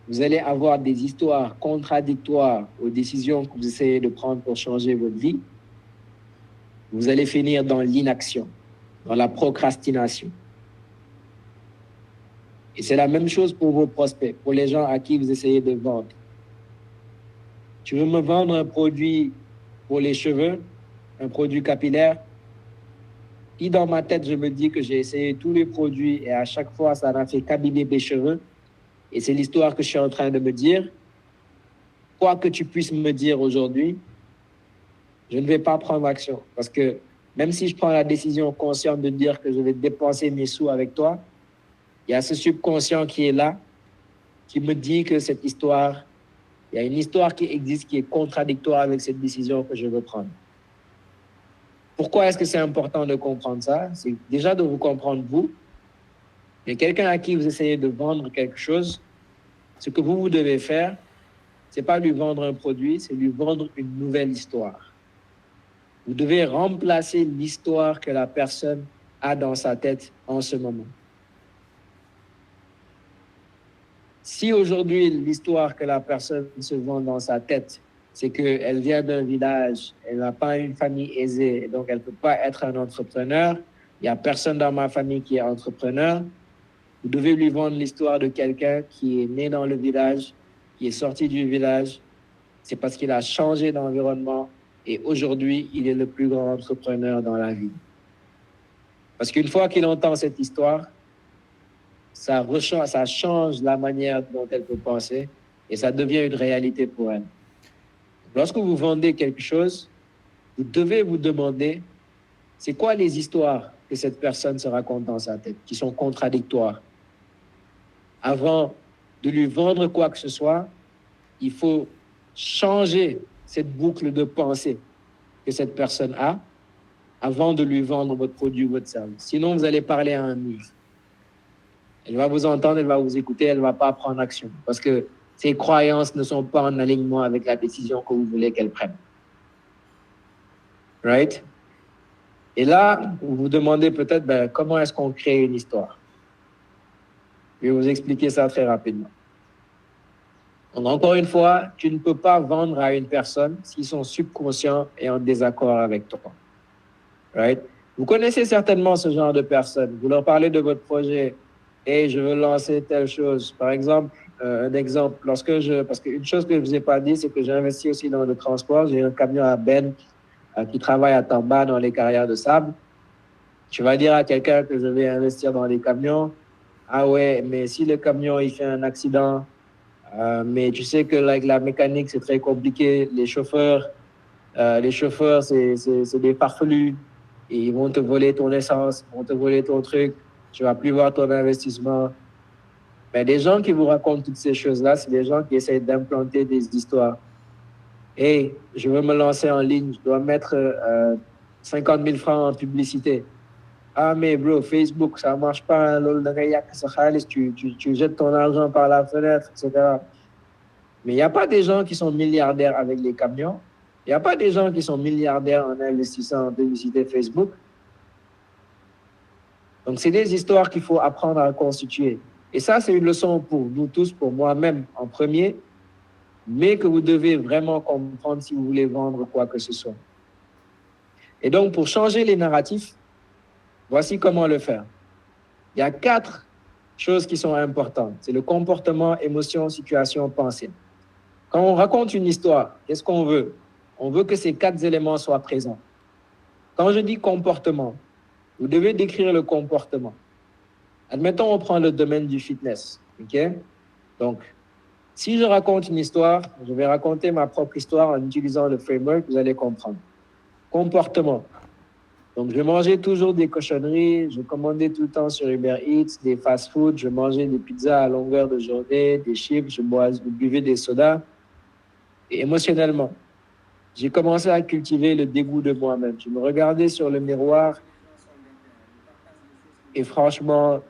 vous allez avoir des histoires contradictoires aux décisions que vous essayez de prendre pour changer votre vie, vous allez finir dans l'inaction, dans la procrastination. Et c'est la même chose pour vos prospects, pour les gens à qui vous essayez de vendre. Tu veux me vendre un produit pour les cheveux, un produit capillaire? Et dans ma tête, je me dis que j'ai essayé tous les produits et à chaque fois, ça n'a fait qu'abîmer mes cheveux. Et c'est l'histoire que je suis en train de me dire. Quoi que tu puisses me dire aujourd'hui, je ne vais pas prendre action. Parce que même si je prends la décision consciente de dire que je vais dépenser mes sous avec toi, il y a ce subconscient qui est là, qui me dit que cette histoire, il y a une histoire qui existe qui est contradictoire avec cette décision que je veux prendre. Pourquoi est-ce que c'est important de comprendre ça? C'est déjà de vous comprendre vous, mais quelqu'un à qui vous essayez de vendre quelque chose, ce que vous devez faire, ce n'est pas lui vendre un produit, c'est lui vendre une nouvelle histoire. Vous devez remplacer l'histoire que la personne a dans sa tête en ce moment. Si aujourd'hui, l'histoire que la personne se vend dans sa tête, c'est qu'elle vient d'un village, elle n'a pas une famille aisée, donc elle ne peut pas être un entrepreneur, il n'y a personne dans ma famille qui est entrepreneur, vous devez lui vendre l'histoire de quelqu'un qui est né dans le village, qui est sorti du village, c'est parce qu'il a changé d'environnement et aujourd'hui, il est le plus grand entrepreneur dans la vie. Parce qu'une fois qu'il entend cette histoire, ça change la manière dont elle peut penser et ça devient une réalité pour elle. Lorsque vous vendez quelque chose, vous devez vous demander, c'est quoi les histoires que cette personne se raconte dans sa tête, qui sont contradictoires. Avant de lui vendre quoi que ce soit, il faut changer cette boucle de pensée que cette personne a avant de lui vendre votre produit ou votre service. Sinon, vous allez parler à un mur. Elle va vous entendre, elle va vous écouter, elle ne va pas prendre action parce que ses croyances ne sont pas en alignement avec la décision que vous voulez qu'elle prenne. Right? Et là, vous vous demandez peut-être comment est-ce qu'on crée une histoire. Je vais vous expliquer ça très rapidement. Donc, encore une fois, tu ne peux pas vendre à une personne si son subconscient est en désaccord avec toi. Right? Vous connaissez certainement ce genre de personnes. Vous leur parlez de votre projet. Et je veux lancer telle chose. Par exemple, un exemple, parce qu'une chose que je ne vous ai pas dit, c'est que j'ai investi aussi dans le transport. J'ai un camion à Ben qui travaille à Tamba dans les carrières de sable. Tu vas dire à quelqu'un que je vais investir dans les camions. Ah ouais, mais si le camion il fait un accident, mais tu sais que la mécanique, c'est très compliqué. Les chauffeurs, c'est des farfelus. Et ils vont te voler ton essence, ils vont te voler ton truc. Tu ne vas plus voir ton investissement. Mais des gens qui vous racontent toutes ces choses-là, c'est des gens qui essayent d'implanter des histoires. Hey, je veux me lancer en ligne, je dois mettre 50 000 francs en publicité. Ah, mais bro, Facebook, ça ne marche pas. Tu jettes ton argent par la fenêtre, etc. Mais il n'y a pas des gens qui sont milliardaires avec les camions. Il n'y a pas des gens qui sont milliardaires en investissant en publicité Facebook. Donc, c'est des histoires qu'il faut apprendre à constituer. Et ça, c'est une leçon pour nous tous, pour moi-même en premier, mais que vous devez vraiment comprendre si vous voulez vendre quoi que ce soit. Et donc, pour changer les narratifs, voici comment le faire. Il y a 4 choses qui sont importantes. C'est le comportement, émotion, situation, pensée. Quand on raconte une histoire, qu'est-ce qu'on veut? On veut que ces 4 éléments soient présents. Quand je dis comportement, vous devez décrire le comportement. Admettons, on prend le domaine du fitness. Okay? Donc, si je raconte une histoire, je vais raconter ma propre histoire en utilisant le framework, vous allez comprendre. Comportement. Donc, je mangeais toujours des cochonneries. Je commandais tout le temps sur Uber Eats, des fast-food. Je mangeais des pizzas à longueur de journée, des chips. Je buvais des sodas. Et émotionnellement, j'ai commencé à cultiver le dégoût de moi-même. Je me regardais sur le miroir et franchement,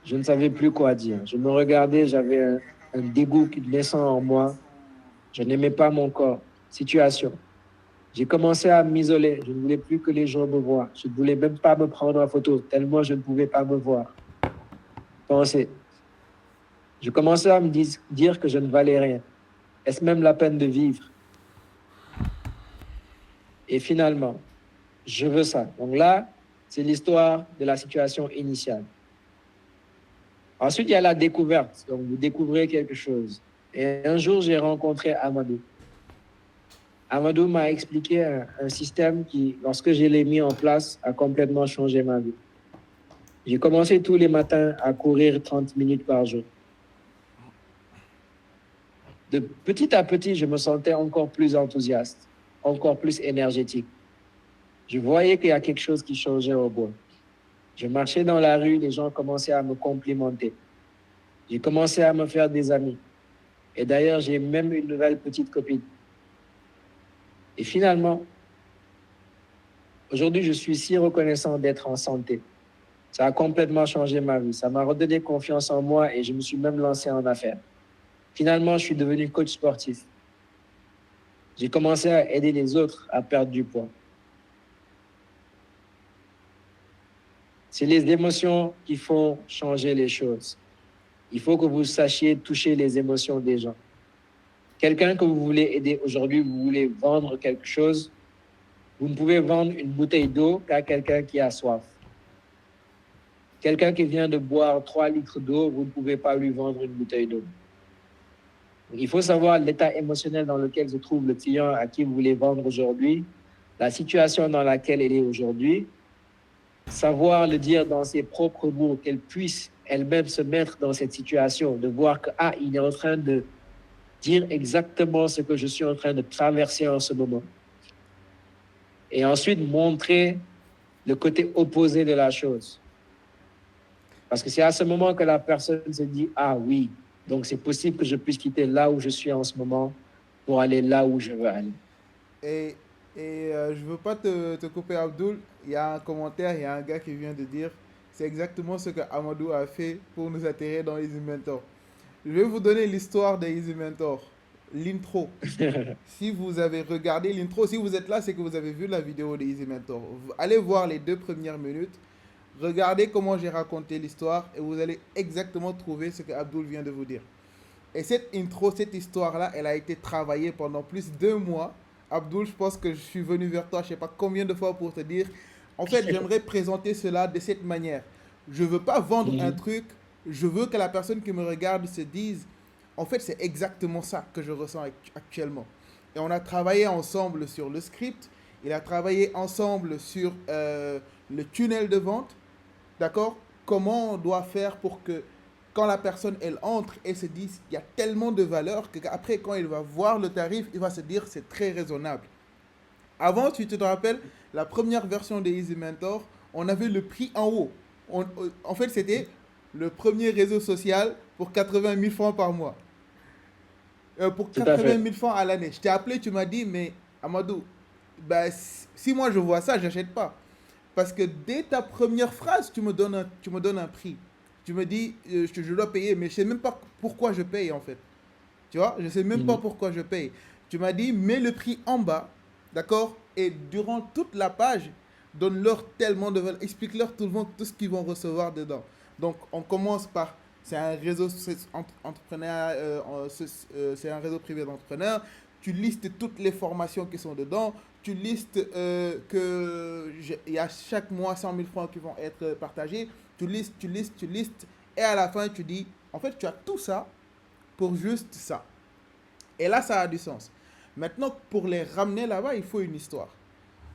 je ne savais plus quoi dire. Je me regardais, j'avais un dégoût qui naissant en moi. Je n'aimais pas mon corps. Situation. J'ai commencé à m'isoler. Je ne voulais plus que les gens me voient. Je ne voulais même pas me prendre en photo, tellement je ne pouvais pas me voir. Pensez. Je commençais à me dire que je ne valais rien. Est-ce même la peine de vivre? Et finalement, je veux ça. Donc là, c'est l'histoire de la situation initiale. Ensuite, il y a la découverte. Donc, vous découvrez quelque chose. Et un jour, j'ai rencontré Amadou. Amadou m'a expliqué un système qui, lorsque je l'ai mis en place, a complètement changé ma vie. J'ai commencé tous les matins à courir 30 minutes par jour. De petit à petit, je me sentais encore plus enthousiaste, encore plus énergétique. Je voyais qu'il y a quelque chose qui changeait au bois. Je marchais dans la rue, les gens commençaient à me complimenter. J'ai commencé à me faire des amis. Et d'ailleurs, j'ai même une nouvelle petite copine. Et finalement, aujourd'hui, je suis si reconnaissant d'être en santé. Ça a complètement changé ma vie. Ça m'a redonné confiance en moi et je me suis même lancé en affaires. Finalement, je suis devenu coach sportif. J'ai commencé à aider les autres à perdre du poids. C'est les émotions qui font changer les choses. Il faut que vous sachiez toucher les émotions des gens. Quelqu'un que vous voulez aider aujourd'hui, vous voulez vendre quelque chose, vous ne pouvez vendre une bouteille d'eau qu'à quelqu'un qui a soif. Quelqu'un qui vient de boire 3 litres d'eau, vous ne pouvez pas lui vendre une bouteille d'eau. Il faut savoir l'état émotionnel dans lequel se trouve le client à qui vous voulez vendre aujourd'hui, la situation dans laquelle elle est aujourd'hui, savoir le dire dans ses propres mots, qu'elle puisse elle-même se mettre dans cette situation, de voir que, il est en train de dire exactement ce que je suis en train de traverser en ce moment. Et ensuite, montrer le côté opposé de la chose. Parce que c'est à ce moment que la personne se dit, oui, donc c'est possible que je puisse quitter là où je suis en ce moment pour aller là où je veux aller. Et, je veux pas te couper, Abdul. Il y a un commentaire, il y a un gars qui vient de dire, c'est exactement ce que Amadou a fait pour nous atterrir dans Easy Mentor. Je vais vous donner l'histoire de Easy Mentor, l'intro. Si vous avez regardé l'intro, si vous êtes là, c'est que vous avez vu la vidéo de Easy Mentor. Allez voir les 2 premières minutes. Regardez comment j'ai raconté l'histoire et vous allez exactement trouver ce que Abdul vient de vous dire. Et cette intro, cette histoire-là, elle a été travaillée pendant plus de 2 mois. Abdul, je pense que je suis venu vers toi, je ne sais pas combien de fois pour te dire, en fait, j'aimerais présenter cela de cette manière. Je ne veux pas vendre un truc, je veux que la personne qui me regarde se dise, en fait, c'est exactement ça que je ressens actuellement. Et on a travaillé ensemble sur le script, il a travaillé ensemble sur le tunnel de vente, d'accord? Comment on doit faire pour que quand la personne, elle entre et se dit, il y a tellement de valeur qu'après, quand il va voir le tarif, il va se dire, c'est très raisonnable. Avant, tu te rappelles, la première version de Easy Mentor, on avait le prix en haut. En fait, c'était le premier réseau social pour 80 000 francs par mois. Pour Tout à 80 fait. 000 francs à l'année. Je t'ai appelé, tu m'as dit, mais Amadou, si moi je vois ça, j'achète pas. Parce que dès ta première phrase, tu me donnes un prix. Tu me dis, je dois payer, mais je ne sais même pas pourquoi je paye en fait. Tu vois, je ne sais même pas pourquoi je paye. Tu m'as dit, mets le prix en bas, d'accord? Et durant toute la page, donne-leur tellement de valeur, explique-leur tout ce qu'ils vont recevoir dedans. Donc, on commence par, c'est un réseau entrepreneur, c'est un réseau privé d'entrepreneurs. Tu listes toutes les formations qui sont dedans. Tu listes qu'il y a chaque mois 100 000 francs qui vont être partagés. Tu listes. Et à la fin, tu dis, en fait, tu as tout ça pour juste ça. Et là, ça a du sens. Maintenant, pour les ramener là-bas, il faut une histoire.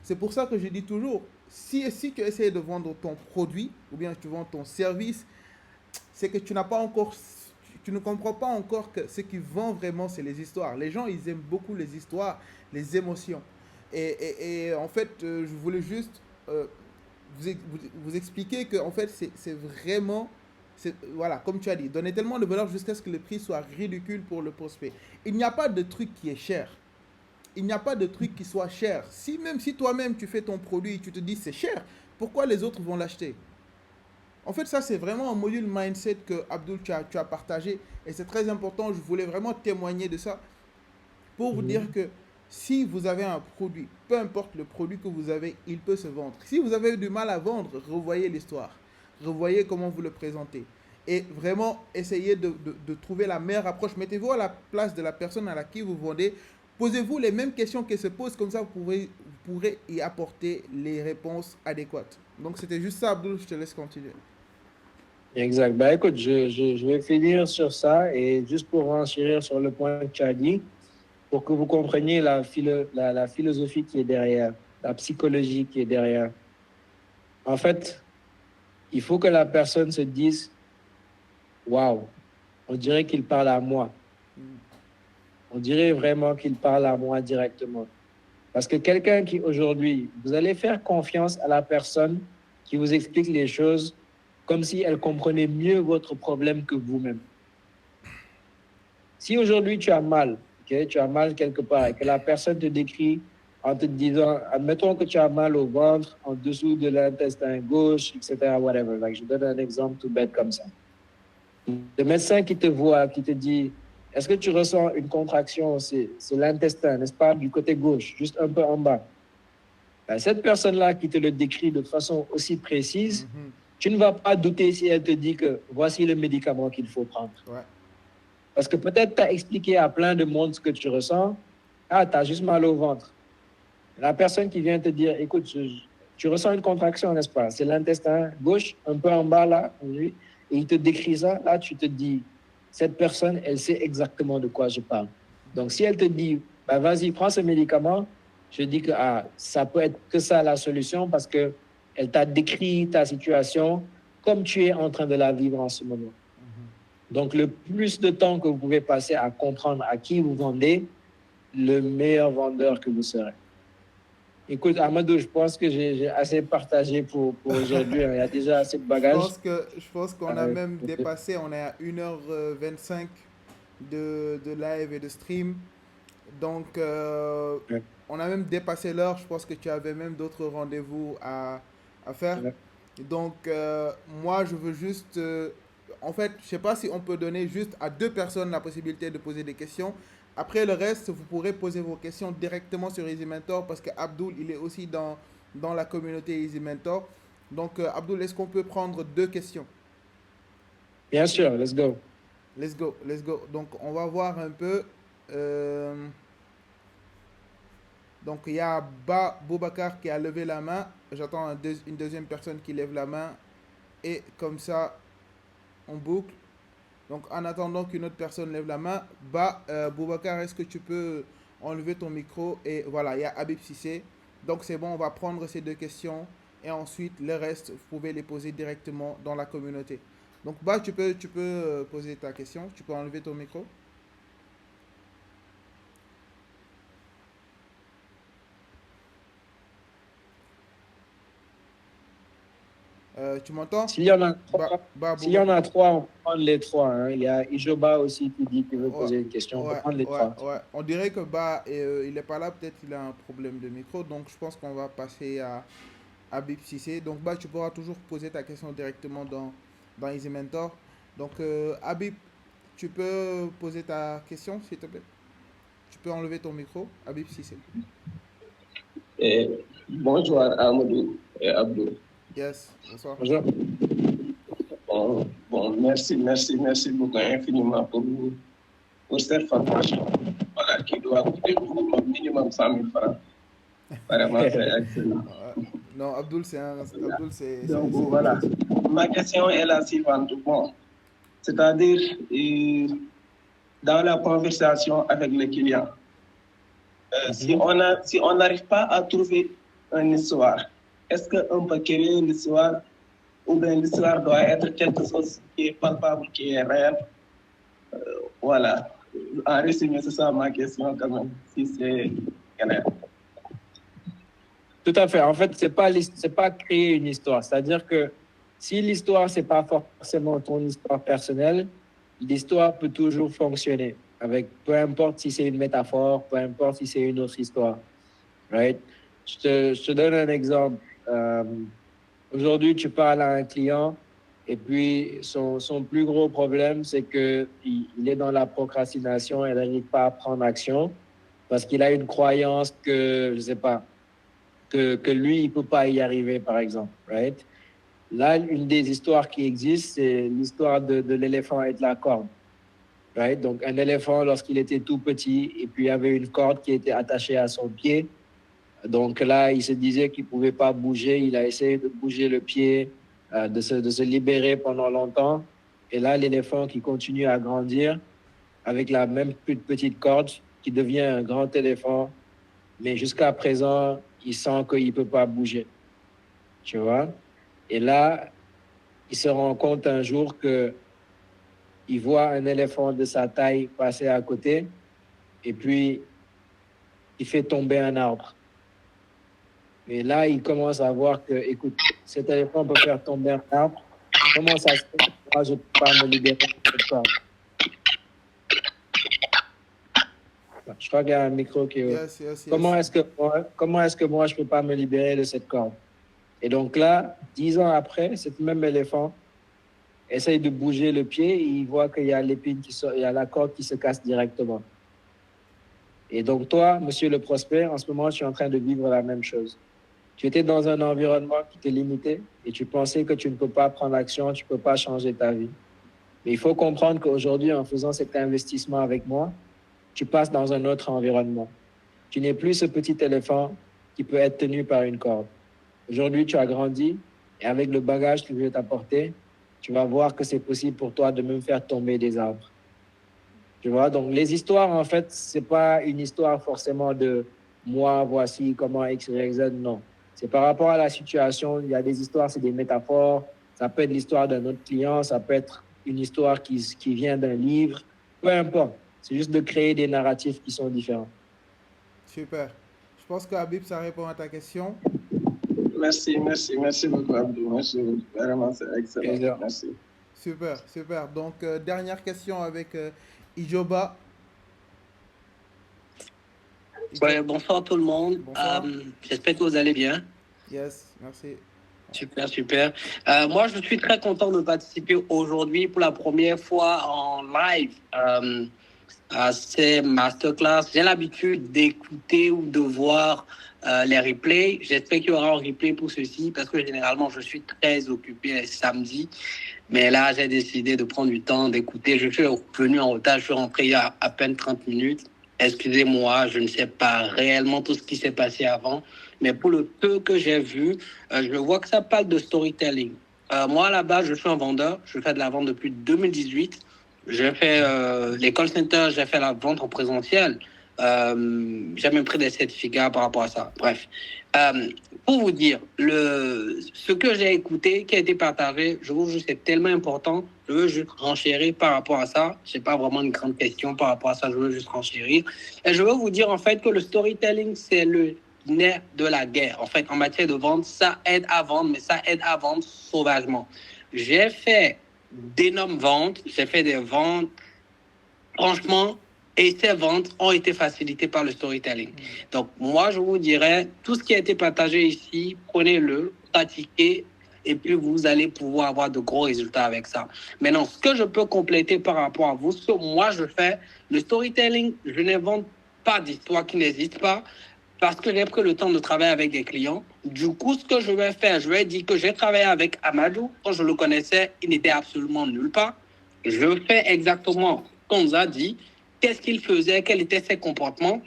C'est pour ça que je dis toujours, si tu essaies de vendre ton produit, ou bien tu vends ton service, c'est que tu ne comprends pas encore que ce qui vend vraiment, c'est les histoires. Les gens, ils aiment beaucoup les histoires, les émotions. Et en fait, je voulais juste vous expliquer que en fait, c'est vraiment, voilà, comme tu as dit, donner tellement de valeur jusqu'à ce que le prix soit ridicule pour le prospect. Il n'y a pas de truc qui est cher. Il n'y a pas de truc qui soit cher. Si même si toi-même tu fais ton produit, tu te dis c'est cher, pourquoi les autres vont l'acheter? En fait, ça, c'est vraiment un module mindset que Abdul, tu as partagé. Et c'est très important. Je voulais vraiment témoigner de ça pour vous dire Mhm. que si vous avez un produit, peu importe le produit que vous avez, il peut se vendre. Si vous avez du mal à vendre, revoyez l'histoire. Revoyez comment vous le présentez. Et vraiment, essayez de trouver la meilleure approche. Mettez-vous à la place de la personne à laquelle vous vendez. Posez-vous les mêmes questions qu'elle se pose. Comme ça, vous pourrez y apporter les réponses adéquates. Donc, c'était juste ça, Abdul. Je te laisse continuer. Exact. Bah, écoute, je vais finir sur ça et juste pour renchérir sur le point que tu as dit, pour que vous compreniez la philosophie qui est derrière, la psychologie qui est derrière. En fait, il faut que la personne se dise, waouh, on dirait qu'il parle à moi. On dirait vraiment qu'il parle à moi directement. Parce que quelqu'un qui aujourd'hui, vous allez faire confiance à la personne qui vous explique les choses comme si elle comprenait mieux votre problème que vous-même. Si aujourd'hui tu as mal, okay, tu as mal quelque part et que la personne te décrit en te disant, admettons que tu as mal au ventre, en dessous de l'intestin gauche, etc., whatever. Like, je donne un exemple tout bête comme ça. Le médecin qui te voit, qui te dit, est-ce que tu ressens une contraction? C'est l'intestin, n'est-ce pas, du côté gauche, juste un peu en bas. Ben, cette personne-là qui te le décrit de façon aussi précise, Mhm. tu ne vas pas douter si elle te dit que voici le médicament qu'il faut prendre. Ouais. Parce que peut-être tu as expliqué à plein de monde ce que tu ressens. Ah, tu as juste mal au ventre. La personne qui vient te dire, écoute, tu ressens une contraction, n'est-ce pas? C'est l'intestin gauche, un peu en bas là, oui. Et il te décrit ça. Là, tu te dis, cette personne, elle sait exactement de quoi je parle. Donc, si elle te dit, bah, vas-y, prends ce médicament, je dis que ah, ça peut être que ça la solution parce que elle t'a décrit ta situation comme tu es en train de la vivre en ce moment. Donc, le plus de temps que vous pouvez passer à comprendre à qui vous vendez, le meilleur vendeur que vous serez. Écoute, Amadou, je pense que j'ai assez partagé pour aujourd'hui. Il y a déjà assez de bagages. Je pense qu'on a même dépassé, on est à 1h25 de live et de stream. Donc, on a même dépassé l'heure. Je pense que tu avais même d'autres rendez-vous à faire. Donc, moi, je veux juste... en fait, je sais pas si on peut donner juste à 2 personnes la possibilité de poser des questions. Après le reste, vous pourrez poser vos questions directement sur Easy Mentor parce que Abdul, il est aussi dans la communauté Easy Mentor. Donc, Abdul, est-ce qu'on peut prendre 2 questions? Bien sûr, let's go. Let's go, let's go. Donc, on va voir un peu. euh, donc, il y a Boubacar qui a levé la main. J'attends une deuxième personne qui lève la main. Et comme ça, on boucle. Donc, en attendant qu'une autre personne lève la main, Boubacar, est-ce que tu peux enlever ton micro? Et voilà, il y a Habib Sissé. Donc, c'est bon, on va prendre ces 2 questions. Et ensuite, le reste, vous pouvez les poser directement dans la communauté. Donc, tu peux poser ta question. Tu peux enlever ton micro. Tu m'entends? S'il y en a Bah, trois, bah, s'il y en Boubacar. a trois, on peut prendre les trois, hein. Il y a Ijoba aussi qui dit qu'il veut Ouais, poser une question. On peut ouais, prendre les ouais, trois. ouais. On dirait que il est pas là. Peut-être qu'il a un problème de micro. Donc, je pense qu'on va passer à Habib Sissé. Donc, tu pourras toujours poser ta question directement dans Easy Mentor. Donc, Habib, tu peux poser ta question, s'il te plaît? Tu peux enlever ton micro, Habib Sissé. Bonjour Amadou et Abdou. Yes, bonsoir. Bonjour. Merci beaucoup infiniment pour cette formation voilà, qui doit coûter au minimum 100 000 francs. Vraiment, c'est excellent. Non, Abdul, Donc c'est une voilà, chose. ma question est la suivante. Bon, c'est-à-dire, dans la conversation avec le client, si on n'arrive pas à trouver une histoire, est-ce qu'on peut créer une histoire ou bien l'histoire doit être quelque chose qui est palpable, qui est réel? Voilà. En résumé, c'est ça ma question quand même, si c'est clair. Tout à fait. En fait, c'est pas créer une histoire. C'est-à-dire que si l'histoire, c'est pas forcément ton histoire personnelle, l'histoire peut toujours fonctionner avec, peu importe si c'est une métaphore, peu importe si c'est une autre histoire. Right? Je te donne un exemple. Aujourd'hui, tu parles à un client et puis son plus gros problème, c'est que il est dans la procrastination et n'arrive pas à prendre action parce qu'il a une croyance que, je sais pas, que lui, il peut pas y arriver, par exemple, right? Là, une des histoires qui existent, c'est l'histoire de l'éléphant et de la corde, right? Donc, un éléphant, lorsqu'il était tout petit, et puis il y avait une corde qui était attachée à son pied. Donc là, il se disait qu'il pouvait pas bouger. Il a essayé de bouger le pied, de se libérer pendant longtemps. Et là, l'éléphant qui continue à grandir avec la même petite corde, qui devient un grand éléphant, mais jusqu'à présent, il sent qu'il ne peut pas bouger. Tu vois? Et là, il se rend compte un jour que il voit un éléphant de sa taille passer à côté et puis il fait tomber un arbre. Et là, il commence à voir que, écoute, cet éléphant peut faire tomber un arbre. Comment ça se fait que moi, je ne peux pas me libérer de cette corde? Je crois qu'il y a un micro qui est... Yes. Comment est-ce que moi, je ne peux pas me libérer de cette corde? Et donc là, 10 ans après, cet même éléphant essaye de bouger le pied et il voit qu'il y a l'épine il y a la corde qui se casse directement. Et donc toi, monsieur le prospect, en ce moment, tu es en train de vivre la même chose. Tu étais dans un environnement qui te limitait et tu pensais que tu ne peux pas prendre action, tu ne peux pas changer ta vie. Mais il faut comprendre qu'aujourd'hui, en faisant cet investissement avec moi, tu passes dans un autre environnement. Tu n'es plus ce petit éléphant qui peut être tenu par une corde. Aujourd'hui, tu as grandi et avec le bagage que je vais t'apporter, tu vas voir que c'est possible pour toi de même faire tomber des arbres. Tu vois, donc les histoires, en fait, c'est pas une histoire forcément de moi, voici comment X, Y, Z, non. C'est par rapport à la situation. Il y a des histoires, c'est des métaphores. Ça peut être l'histoire d'un autre client, ça peut être une histoire qui vient d'un livre. Peu importe. C'est juste de créer des narratifs qui sont différents. Super. Je pense que Habib, ça répond à ta question. Merci beaucoup, Abdou. Merci beaucoup. Vraiment, c'est excellent. Merci. Super. Donc, dernière question avec Ijoba. Ouais, bonsoir tout le monde. J'espère que vous allez bien. Yes, merci. Super. Moi, je suis très content de participer aujourd'hui pour la première fois en live à ces masterclass. J'ai l'habitude d'écouter ou de voir les replays. J'espère qu'il y aura un replay pour ceci parce que généralement, je suis très occupé les samedis. Mais là, j'ai décidé de prendre du temps d'écouter. Je suis venu en retard. Je suis rentré il y a à peine 30 minutes. Excusez-moi, je ne sais pas réellement tout ce qui s'est passé avant, mais pour le peu que j'ai vu, je vois que ça parle de storytelling. Moi, à la base, je suis un vendeur. Je fais de la vente depuis 2018. J'ai fait les call centers, j'ai fait la vente en présentiel. J'ai même pris des certificats par rapport à ça. Bref. Pour vous dire, ce que j'ai écouté, qui a été partagé, je vous jure, c'est tellement important. Je veux juste renchérir par rapport à ça. Je n'ai pas vraiment une grande question par rapport à ça. Je veux juste renchérir. Et je veux vous dire, en fait, que le storytelling, c'est le nerf de la guerre. En fait, en matière de vente, ça aide à vendre, mais ça aide à vendre sauvagement. J'ai fait d'énormes ventes. J'ai fait des ventes, franchement, et ces ventes ont été facilitées par le storytelling. Donc, moi, je vous dirais, tout ce qui a été partagé ici, prenez-le, pratiquez, et puis vous allez pouvoir avoir de gros résultats avec ça. Maintenant, ce que je peux compléter par rapport à vous, ce que moi je fais, le storytelling, je n'invente pas d'histoire qui n'existe pas, parce que j'ai pris le temps de travailler avec des clients. Du coup, ce que je vais faire, je vais dire que j'ai travaillé avec Amadou. Quand je le connaissais, il n'était absolument nulle part. Je fais exactement ce qu'on nous a dit. Qu'est-ce qu'il faisait, quels étaient ses comportements,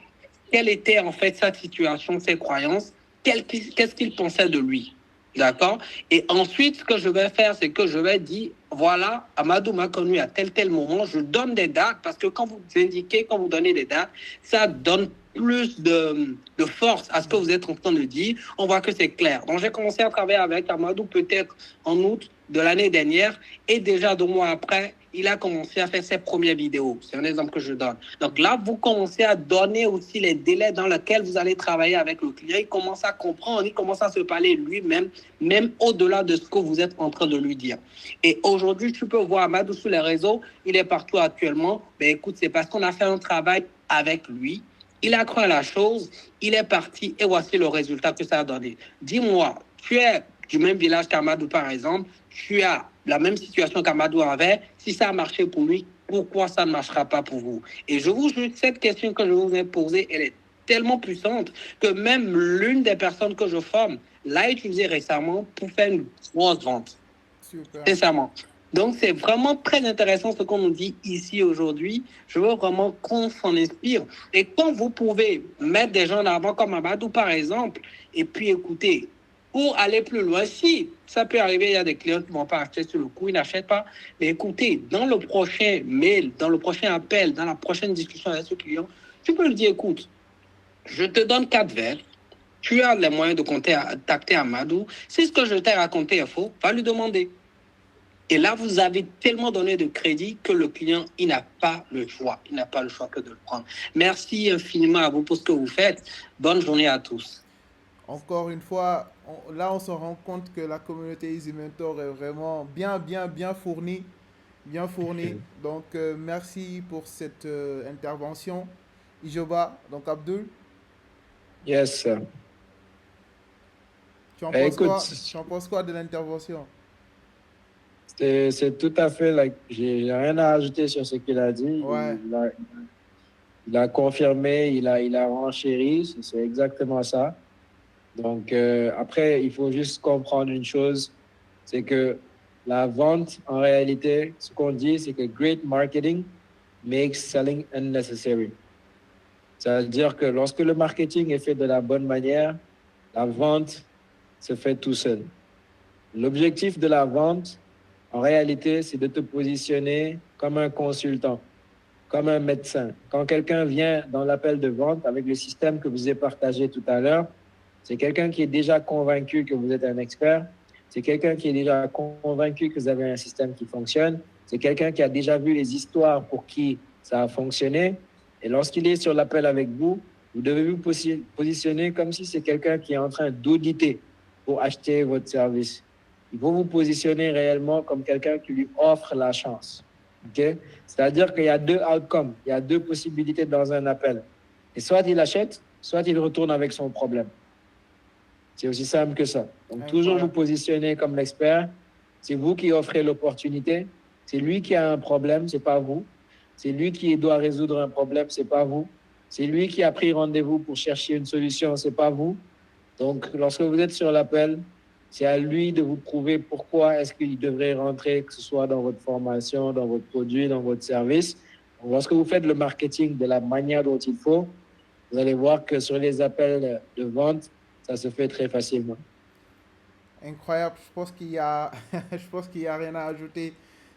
quelle était en fait sa situation, ses croyances, qu'est-ce qu'il pensait de lui. D'accord? Et ensuite, ce que je vais faire, c'est que je vais dire, voilà, Amadou m'a connu à tel moment, je donne des dates, parce que quand vous indiquez, quand vous donnez des dates, ça donne plus de force à ce que vous êtes en train de dire. On voit que c'est clair. Donc, j'ai commencé à travailler avec Amadou peut-être en août de l'année dernière, et déjà 2 mois après, il a commencé à faire ses premières vidéos. C'est un exemple que je donne. Donc là, vous commencez à donner aussi les délais dans lesquels vous allez travailler avec le client. Il commence à comprendre, il commence à se parler lui-même, même au-delà de ce que vous êtes en train de lui dire. Et aujourd'hui, tu peux voir Amadou sur les réseaux, il est partout actuellement. Ben écoute, c'est parce qu'on a fait un travail avec lui. Il a cru à la chose, il est parti et voici le résultat que ça a donné. Dis-moi, tu es du même village qu'Amadou, par exemple, tu as la même situation qu'Amadou avait. Si ça a marché pour lui, pourquoi ça ne marchera pas pour vous? Et je vous jure, cette question que je vous ai posée, elle est tellement puissante que même l'une des personnes que je forme l'a utilisée récemment pour faire une grosse vente. Super. Récemment. Donc, c'est vraiment très intéressant ce qu'on nous dit ici aujourd'hui. Je veux vraiment qu'on s'en inspire. Et quand vous pouvez mettre des gens en avant comme Amadou, par exemple, et puis écoutez, pour aller plus loin, si ça peut arriver, il y a des clients qui ne vont pas acheter sur le coup, ils n'achètent pas. Mais écoutez, dans le prochain mail, dans le prochain appel, dans la prochaine discussion avec ce client, tu peux lui dire, écoute, je te donne 4 verres. Tu as les moyens de contacter Amadou. Si ce que je t'ai raconté est faux, va lui demander. Et là, vous avez tellement donné de crédit que le client, il n'a pas le choix. Il n'a pas le choix que de le prendre. Merci infiniment à vous pour ce que vous faites. Bonne journée à tous. Encore une fois, là, on se rend compte que la communauté Easy Mentor est vraiment bien fournie. Bien fournie. Donc, merci pour cette intervention. Ijoba, donc Abdul, Yes, sir. tu en Eh, penses quoi? écoute, Tu en penses quoi de l'intervention? c'est tout à fait, j'ai rien à ajouter sur ce qu'il a dit. Ouais, Il a confirmé, il a renchéri, c'est exactement ça. Donc, après, il faut juste comprendre une chose, c'est que la vente, en réalité, ce qu'on dit, c'est que great marketing makes selling unnecessary. Ça veut dire que lorsque le marketing est fait de la bonne manière, la vente se fait tout seul. L'objectif de la vente, en réalité, c'est de te positionner comme un consultant, comme un médecin. Quand quelqu'un vient dans l'appel de vente avec le système que vous avez partagé tout à l'heure, c'est quelqu'un qui est déjà convaincu que vous êtes un expert. C'est quelqu'un qui est déjà convaincu que vous avez un système qui fonctionne. C'est quelqu'un qui a déjà vu les histoires pour qui ça a fonctionné. Et lorsqu'il est sur l'appel avec vous, vous devez vous positionner comme si c'est quelqu'un qui est en train d'auditer pour acheter votre service. Il faut vous positionner réellement comme quelqu'un qui lui offre la chance. Okay? C'est-à-dire qu'il y a 2 outcomes, il y a 2 possibilités dans un appel. Et soit il achète, soit il retourne avec son problème. C'est aussi simple que ça. Donc, toujours vous positionner comme l'expert. C'est vous qui offrez l'opportunité. C'est lui qui a un problème, c'est pas vous. C'est lui qui doit résoudre un problème, c'est pas vous. C'est lui qui a pris rendez-vous pour chercher une solution, c'est pas vous. Donc, lorsque vous êtes sur l'appel, c'est à lui de vous prouver pourquoi est-ce qu'il devrait rentrer, que ce soit dans votre formation, dans votre produit, dans votre service. Donc, lorsque vous faites le marketing de la manière dont il faut, vous allez voir que sur les appels de vente, ça se fait très facilement. incroyable. Je pense qu'il y a, je pense qu'il y a rien à ajouter.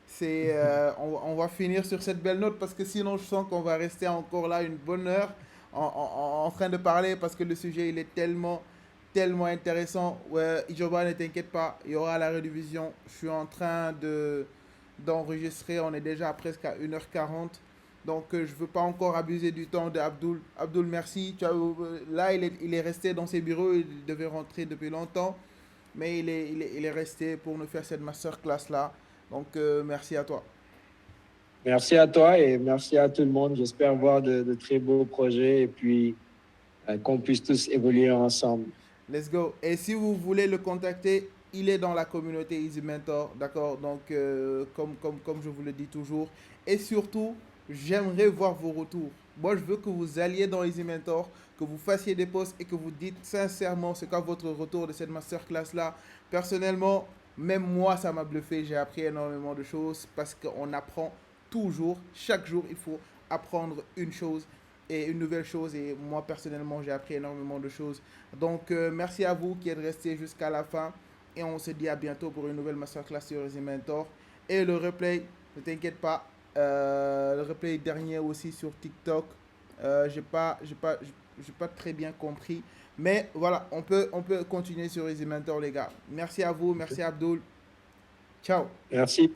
C'est, on va finir sur cette belle note parce que sinon je sens qu'on va rester encore là une bonne heure en train de parler parce que le sujet il est tellement intéressant. Ouais, Ijoba, ne t'inquiète pas, il y aura la rediffusion. Je suis en train d'enregistrer, on est déjà presque à 1h40. Donc, je ne veux pas encore abuser du temps d'Abdul. Abdul, merci. Là, il est resté dans ses bureaux, il devait rentrer depuis longtemps, mais il est resté pour nous faire cette masterclass-là. Donc, merci à toi. Merci à toi et merci à tout le monde. J'espère voir de très beaux projets et puis qu'on puisse tous évoluer ensemble. Let's go. Et si vous voulez le contacter, il est dans la communauté Easy Mentor, d'accord? Donc, comme je vous le dis toujours. Et surtout, j'aimerais voir vos retours. Moi, je veux que vous alliez dans Easy Mentor, que vous fassiez des posts et que vous dites sincèrement ce qu'est votre retour de cette masterclass-là. Personnellement, même moi, ça m'a bluffé. J'ai appris énormément de choses parce qu'on apprend toujours. Chaque jour, il faut apprendre une chose et une nouvelle chose. Et moi, personnellement, j'ai appris énormément de choses. Donc, merci à vous qui êtes restés jusqu'à la fin. Et on se dit à bientôt pour une nouvelle masterclass sur Easy Mentor. Et le replay, ne t'inquiète pas. Le replay dernier aussi sur TikTok. J'ai pas très bien compris. Mais voilà, on peut continuer sur Easy Mentor, les gars. Merci à vous. Merci Abdul. Ciao. Merci.